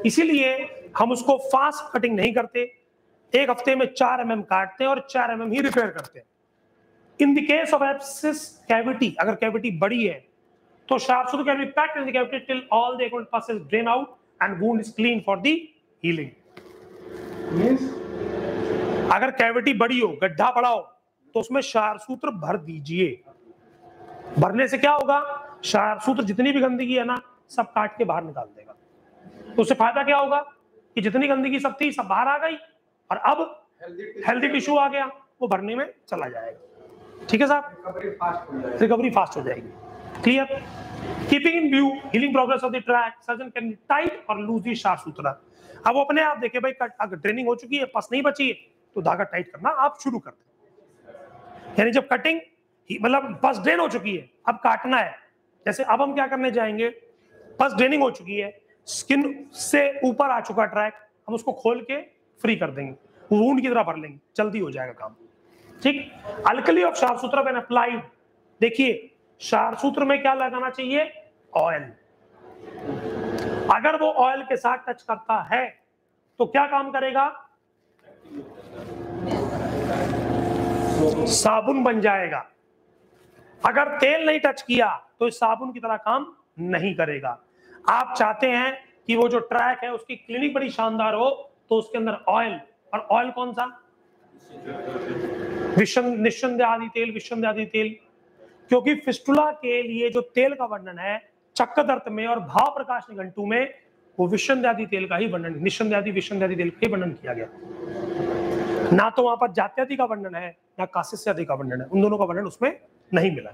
इसीलिए हम उसको फास्ट कटिंग नहीं करते, एक हफ्ते में 4 mm काटते हैं और 4 mm ही रिपेयर करते हैं। In the case of abscess cavity, अगर कैविटी बड़ी है तो शार्प sutra can be packed in the cavity till all the accumulated pus is drain out and wound is clean for the healing. अगर कैविटी बड़ी हो, गड्ढा पड़ा हो, तो उसमें शार्प सूत्र भर दीजिए। भरने से क्या होगा, शार्प सूत्र जितनी भी गंदगी है ना सब काट के बाहर निकाल देगा। तो उससे फायदा क्या होगा कि जितनी गंदगी सब थी सब बाहर आ गई और अब हेल्दी टिश्यू आ गया, वो भरने में चला जाएगा। ठीक है साहब, रिकवरी फास्ट हो जाएगी। Clear? Keeping in view healing progress of the track, surgeon can tight और लूज द शार्प सूत्र। अब वो अपने आप देखे भाई अगर ट्रेनिंग हो चुकी है, पस नहीं बची है, तो धागा टाइट करना आप शुरू कर दें। यानी जब कटिंग मतलब पस ड्रेन हो चुकी है, अब काटना है। जैसे अब हम क्या करने जाएंगे, पस ड्रेनिंग हो चुकी है, स्किन से ऊपर आ चुका ट्रैक, हम उसको खोल के फ्री कर देंगे, वूंड की तरह भर लेंगे, जल्दी हो जाएगा काम। ठीक? अल्कली ऑफ शार्प सूत्र व्हेन अप्लाइड, देखिए शार्प सूत्र में क्या लगाना चाहिए, ऑयल। अगर वो ऑयल के साथ टच करता है तो क्या काम करेगा, साबुन बन जाएगा। अगर तेल नहीं टच किया तो इस साबुन की तरह काम नहीं करेगा। आप चाहते हैं कि वो जो ट्रैक है उसकी क्लिनिक बड़ी शानदार हो, तो उसके अंदर ऑयल, और ऑयल कौन सा, निस्संदेहादि तेल, विसंदेहादि तेल। क्योंकि फिस्टुला के लिए जो तेल का वर्णन है चक्रदर्त में और भाव प्रकाश निघंटु में, वो विसंदेहादि तेल का ही वर्णन, निस्संदेहादि विसंदेहादि तेल का वर्णन किया गया। ना तो वहां पर जात्यादि का वर्णन है ना कासिस्यादि का वर्णन है, उन दोनों का वर्णन उसमें नहीं मिला।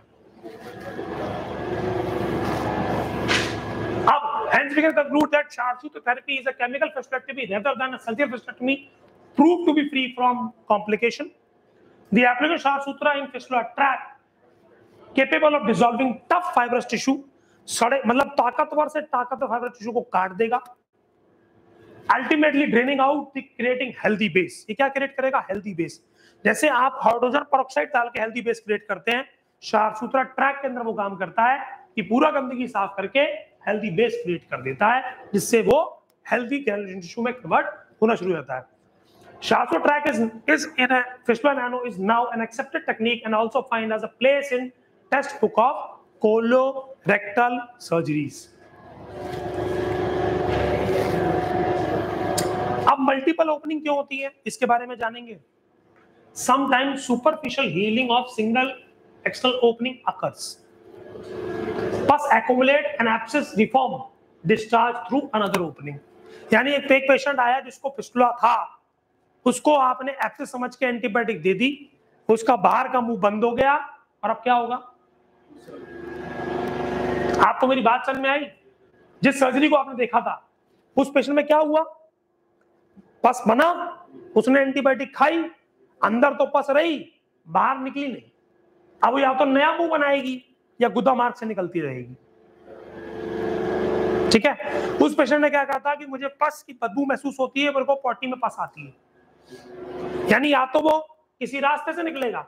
अब hence we can conclude that sharp suture therapy is a chemical fistulectomy rather than a surgical fistulectomy, proved to be free from complication. The application of sharp suture in fistula tract capable of dissolving tough fibrous tissue, सड़े मतलब ताकतवर से ताकतवर fibre tissue को काट देगा, ultimately draining out the creating healthy base. ये क्या क्रिएट करेगा, हेल्दी बेस। जैसे आप हाइड्रोजन पेरोक्साइड डाल के हेल्दी बेस क्रिएट करते हैं, शार्प सूत्र ट्रैक के अंदर वो काम करता है कि पूरा गंदगी साफ करके हेल्दी बेस क्रिएट कर देता है, जिससे वो हेल्दी टिश्यू में कन्वर्ट होना शुरू होता है। शार्प सूत्र track is in a fistula nano is now an accepted technique and also find as a place in textbook of colorectal surgeries. अब मल्टीपल ओपनिंग क्यों होती है इसके बारे में जानेंगे। Sometimes superficial healing of single external opening occurs. Pus accumulate and abscess reform discharge through another opening. यानी एक पेशेंट आया जिसको फिस्टुला था, उसको आपने एब्सेस समझ के एंटीबायोटिक दे दी, उसका बाहर का मुंह बंद हो गया, और अब क्या होगा, आपको मेरी बात समझ में आई। जिस सर्जरी को आपने देखा था उस पेशेंट में क्या हुआ, पस बना, उसने एंटीबायोटिक खाई, अंदर तो पस रही, बाहर निकली नहीं। अब या तो नया मुंह बनाएगी या गुदा मार्ग से निकलती रहेगी। ठीक है, उस पेशेंट ने क्या कहा था कि मुझे पस की बदबू महसूस होती है, मेरे को पॉटी में पस आती है। यानी या तो वो किसी रास्ते से निकलेगा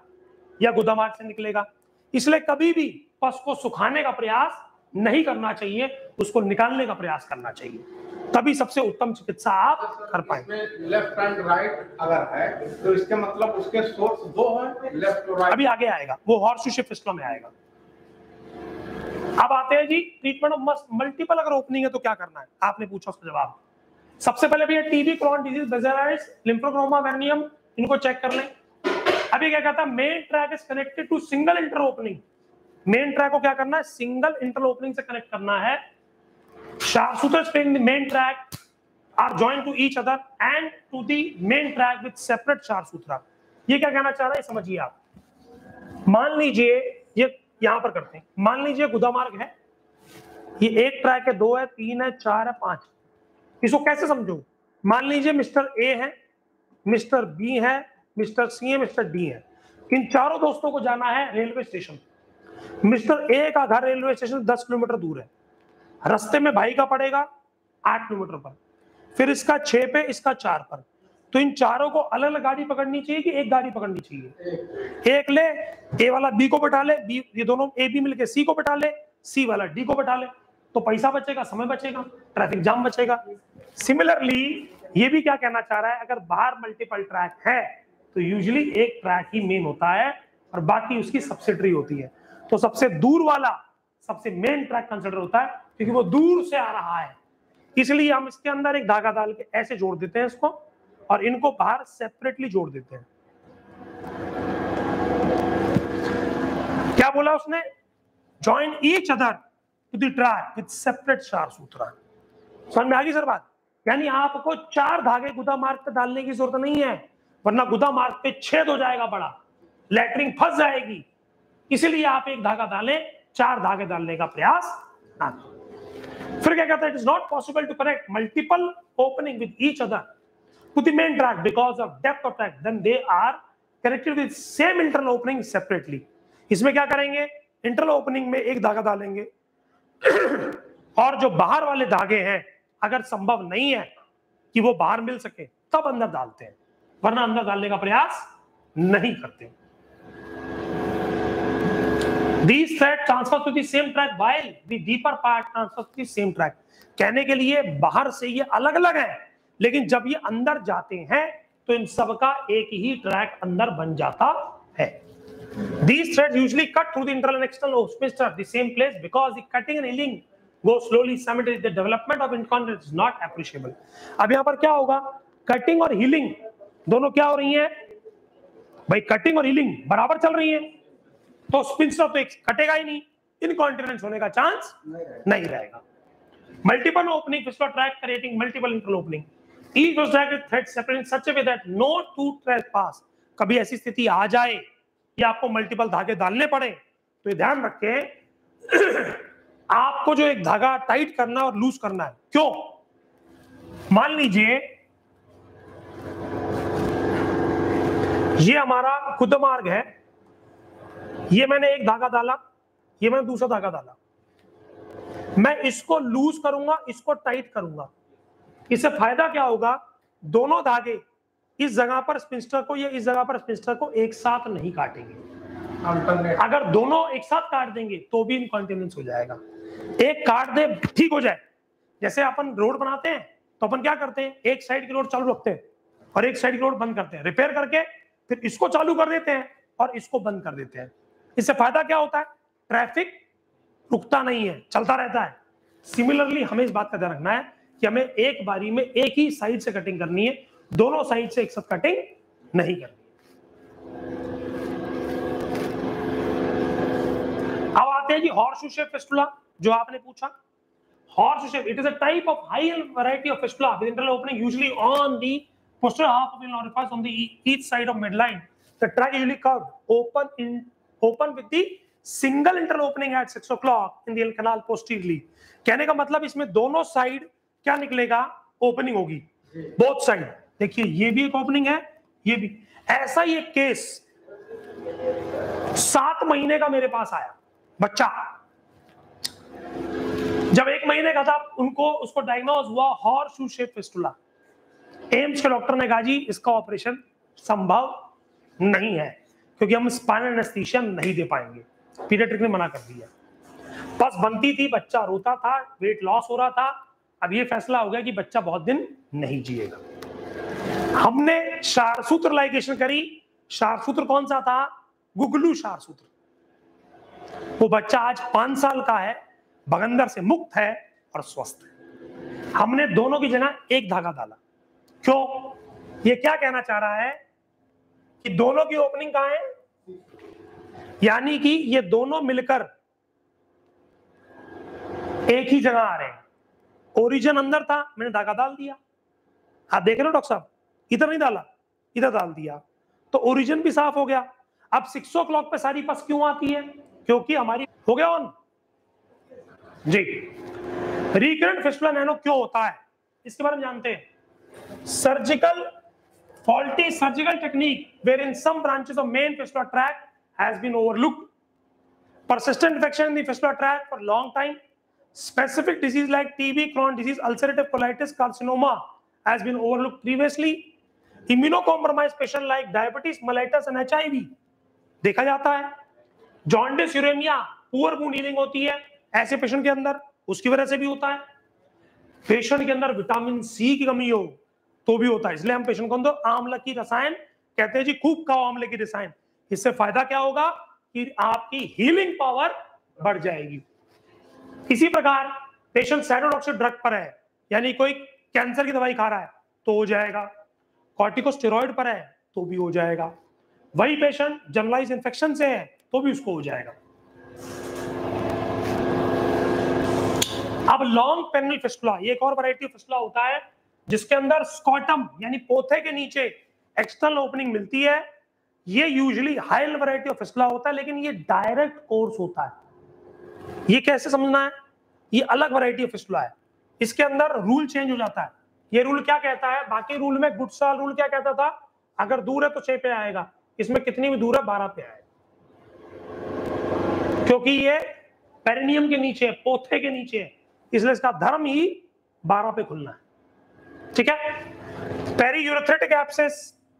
या गुदा मार्ग से निकलेगा। इसलिए कभी भी पस को सुखाने का प्रयास नहीं करना चाहिए, उसको निकालने का प्रयास करना चाहिए, तभी सबसे उत्तम चिकित्सा आप कर पाएंगे। लेफ्ट एंड राइट अगर है तो इसके मतलब उसके सोर्स दो हैं, लेफ्ट और राइट। अभी आगे आएगा, वो हॉर्सशू फिस्टुला में आएगा। अब आते हैं जी ट्रीटमेंट ऑफ मल्टीपल अगर ओपनिंग है तो क्या करना है, आपने पूछा उसका जवाब। सबसे पहले भैया टीबी, क्रॉन डिजीज, बेज़ाराइटिस, लिम्फोग्रामा, वेर्नियम, इनको चेक कर लें। अभी क्या कहता है, main track is connected to single inter opening. Main track को क्या करना है, सिंगल इंटर ओपनिंग से कनेक्ट करना है। शार्प सूत्र spring the main track are joined to each other and to the main track with separate शार्प सूत्रा। ये क्या कहना चाह रहा है समझिए आप। मान लीजिए ये यहां पर करते हैं, मान लीजिए गुदा मार्ग है, ये एक ट्रैक है, दो है, तीन है, चार है, पांच। इसको कैसे समझो? मान लीजिए मिस्टर ए है, मिस्टर बी है, मिस्टर सी है, मिस्टर डी है। इन चारों दोस्तों को जाना है रेलवे स्टेशन। मिस्टर ए का घर रेलवे स्टेशन 10 किलोमीटर दूर है। रास्ते में भाई का पड़ेगा 8 किलोमीटर पर, फिर इसका 6 पे, इसका 4 पर। तो इन चारों को अलग अलग गाड़ी पकड़नी चाहिए कि एक गाड़ी पकड़नी चाहिए? एक ले, ए वाला बी को बैठा ले, बी, ये दोनों ए बी मिलके सी को बैठा ले, सी वाला डी को बैठा ले। तो पैसा बचेगा, समय बचेगा, ट्रैफिक जाम बचेगा। सिमिलरली ये भी क्या कहना चाह रहा है, अगर बाहर मल्टीपल ट्रैक है तो यूजुअली एक ट्रैक ही मेन होता है और बाकी उसकी सब्सिडरी होती है। तो सबसे दूर वाला सबसे मेन ट्रैक कंसिडर होता है क्योंकि वो दूर से आ रहा है। इसलिए हम इसके अंदर एक धागा डाल के ऐसे जोड़ देते हैं इसको, और इनको बाहर सेपरेटली जोड़ देते हैं। क्या बोला उसने? Join each other to the track with separate sharpshooter. समझ में आ गई सर बात? यानी आपको 4 धागे गुदा मार्ग पे डालने की जरूरत नहीं है, वरना गुदा मार्ग पे छेद हो जाएगा बड़ा, लेटरिंग फंस जाएगी। इसीलिए आप एक धागा डालें, 4 धागे डालने का प्रयास ना करें। फिर क्या कहता है? It is not possible to connect multiple opening with each other to the main track because of depth of track, then they are connected with same internal opening separately. इसमें क्या करेंगे? इंटरनल ओपनिंग में एक धागा डालेंगे और जो बाहर वाले धागे हैं अगर संभव नहीं है कि वो बाहर मिल सके तब अंदर डालते हैं, वरना अंदर डालने का प्रयास नहीं करते। These threads transfer to the same track while the deeper part transfers to the same track. कहने के लिए बाहर से ये अलग अलग है, लेकिन जब ये अंदर जाते हैं तो इन सब का एक ही ट्रैक अंदर बन जाता है। These threads usually cut through the internal and external sphincter at the same place because the cutting and healing go slowly simultaneously. The development of incontinence is not appreciable. अब यहाँ पर क्या होगा? कटिंग और हीलिंग दोनों क्या हो रही हैं भाई? कटिंग और हीलिंग बराबर चल रही है, तो स्पिंस्टर तो एक कटेगा ही नहीं, इनकॉन्टिनेंस होने का चांस नहीं रहेगा। Multiple opening fistula track creating multiple internal opening. Each was tracked with threads separated in such a way that no 2 threads pass. कभी ऐसी स्थिति आ जाए कि आपको मल्टीपल धागे डालने पड़े तो ये ध्यान रखें आपको जो एक धागा टाइट करना और लूज करना है। क्यों? मान लीजिए ये हमारा खुद मार्ग है, ये मैंने एक धागा डाला, ये मैंने दूसरा धागा डाला, मैं इसको लूज करूंगा, इसको टाइट करूंगा। इससे फायदा क्या होगा? दोनों धागे इस जगह पर स्पिंस्टर को या इस जगह पर स्पिंस्टर को एक साथ नहीं काटेंगे। अगर दोनों एक साथ काट देंगे तो भी इनकॉन्टिनेंस हो जाएगा। एक काट दे ठीक हो जाए, जैसे अपन रोड बनाते हैं तो अपन क्या करते हैं? एक साइड की रोड चालू रखते हैं और एक साइड की रोड बंद करते हैं, रिपेयर करके फिर इसको चालू कर देते हैं और इसको बंद कर देते हैं। इससे फायदा क्या होता है? ट्रैफिक रुकता नहीं है, चलता रहता है। सिमिलरली हमें इस बात का ध्यान रखना है कि हमें एक बारी में एक ही साइड से कटिंग करनी है, दोनों साइड से एक साथ कटिंग नहीं करनी। अब आते हैं जी हॉर्सशू शेप फिस्टुला, जो आपने पूछा। Horseshoe shape, it is a type of high variety of fistula with internal opening usually on the posterior half of the orifice on the each side of midline. The track usually curved open with the single internal opening at 6 o'clock in the canal posteriorly. कहने का मतलब इसमें दोनों side क्या निकलेगा? Opening होगी, both side. देखिए ये भी एक ओपनिंग है, ये भी। ऐसा ही एक केस 7 महीने का मेरे पास आया बच्चा, जब 1 महीने का था उनको उसको डायग्नोज हुआ हॉर्सशू शेप फिस्टुला। एम्स के डॉक्टर ने कहा जी इसका ऑपरेशन संभव नहीं है क्योंकि हम स्पाइनल एनेस्थीसिया नहीं दे पाएंगे। पीडियाट्रिक ने मना कर दिया। बस बनती थी, बच्चा रोता था, वेट लॉस हो रहा था। अब ये फैसला हो गया कि बच्चा बहुत दिन नहीं जिएगा। हमने शार्पशूत्र लाइगेशन करी। शार्पशूत्र कौन सा था? गुगलू शार्पशूत्र। वो बच्चा आज 5 साल का है, बगंदर से मुक्त है और स्वस्थ है। हमने दोनों की जगह एक धागा डाला। क्यों? ये क्या कहना चाह रहा है कि दोनों की ओपनिंग कहां है? यानी कि ये दोनों मिलकर एक ही जगह आ रहे हैं। ओरिजिन अंदर था, मैंने धागा डाल दिया। आप देख रहे हो डॉक्टर साहब, इधर नहीं डाला, इधर डाल दिया, तो ओरिजिन भी साफ हो गया। अब 6 o'clock पे सारी पस क्यों आती है? क्योंकि हमारी हो गया ऑन जी। रिकरेंट फिस्टुला नैनो क्यों होता है? इसके बारे में जानते हैं। Surgical faulty surgical technique wherein some branches of main fistula tract has been overlooked, persistent infection in the fistula tract for long time, specific disease like TB, Crohn's disease, ulcerative colitis, carcinoma has been overlooked previously, immunocompromised patient like diabetes mellitus and HIV देखा जाता है, jaundice uremia poor wound healing होती है ऐसे patient के अंदर, उसकी वजह से भी होता है। पेशेंट के अंदर विटामिन सी की कमी हो तो भी होता है, इसलिए हम पेशेंट को अंदर आंवला की रसायन कहते हैं जी, खूब खाओ आंवले की रसायन। इससे फायदा क्या होगा कि आपकी हीलिंग पावर बढ़ जाएगी। इसी प्रकार पेशेंट साइटोटॉक्सिक ड्रग पर है, यानी कोई कैंसर की दवाई खा रहा है तो हो जाएगा, कॉर्टिकोस्टेरॉइड पर है तो भी हो जाएगा, वही पेशेंट जनरलाइज इन्फेक्शन से है तो भी उसको हो जाएगा। अब लॉन्ग पेनियल फिस्टुला, ये एक और वैरायटी ऑफ फिस्टुला होता है जिसके अंदर स्कॉटम यानी पोथे के नीचे एक्सटर्नल ओपनिंग मिलती है। ये usually high variety of fistula होता है, लेकिन ये डायरेक्ट कोर्स होता है। ये कैसे समझना है, ये अलग वैरायटी ऑफ फिस्टुला है, इसके अंदर रूल चेंज हो जाता है। ये रूल क्या कहता है, बाकी रूल में गुडसाल रूल क्या कहता था, अगर दूर है तो 6 पे आएगा, इसमें कितनी भी दूर है 12 पे आएगा, क्योंकि ये पेरिनियम के नीचे, पोथे के नीचे है, इसलिए इसका धर्म ही 12 पे खुलना है। ठीक है, periurethral abscess,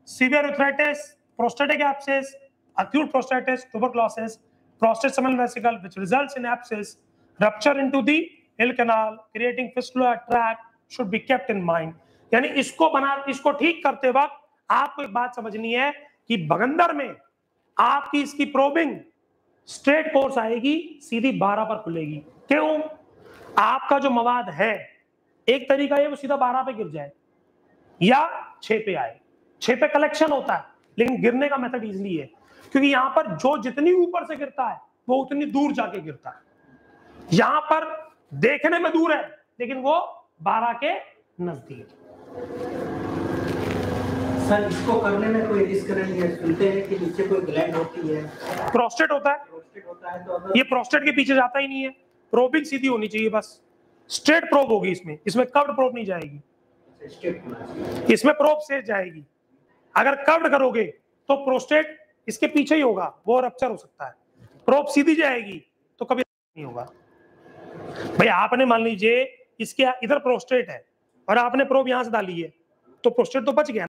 severe urethritis, prostatic abscess, acute prostatitis, tuberculosis, prostate seminal vesicle which results in abscess, rupture into the ileal canal, creating fistula tract should be kept in mind। यानी इसको ठीक करते वक्त आपको एक बात समझनी है कि बगंदर में आपकी इसकी प्रोबिंग स्ट्रेट कोर्स आएगी, सीधी 12 पर खुलेगी। क्यों? आपका जो मवाद है, एक तरीका ये वो सीधा 12 पे गिर जाए या 6 पे आए। 6 पे कलेक्शन होता है, लेकिन गिरने का मेथड इजीली है, क्योंकि यहाँ पर जो जितनी ऊपर से गिरता है वो उतनी दूर जाके गिरता है। यहाँ पर देखने में दूर है, लेकिन वो 12 के नजदीक। सर, इसको करने में कोई रिस्क नहीं है? सुनते हैं कि नीचे कोई ग्लैंड होती है, प्रोस्टेट होता है, तो अगर ये प्रोस्टेट के पीछे जाता ही नहीं है, प्रोबिंग सीधी होनी चाहिए, बस स्ट्रेट प्रोब होगी इसमें कर्व्ड प्रोब नहीं जाएगी, इसमें प्रोब से जाएगी। अगर कर्व्ड करोगे तो प्रोस्टेट इसके पीछे ही होगा, वो रप्चर हो सकता है। प्रोब सीधी जाएगी तो कभी नहीं होगा। भाई आपने मान लीजिए इसके इधर प्रोस्टेट है और आपने प्रोब यहां से डाली है, तो प्रोस्टेट तो बच गया।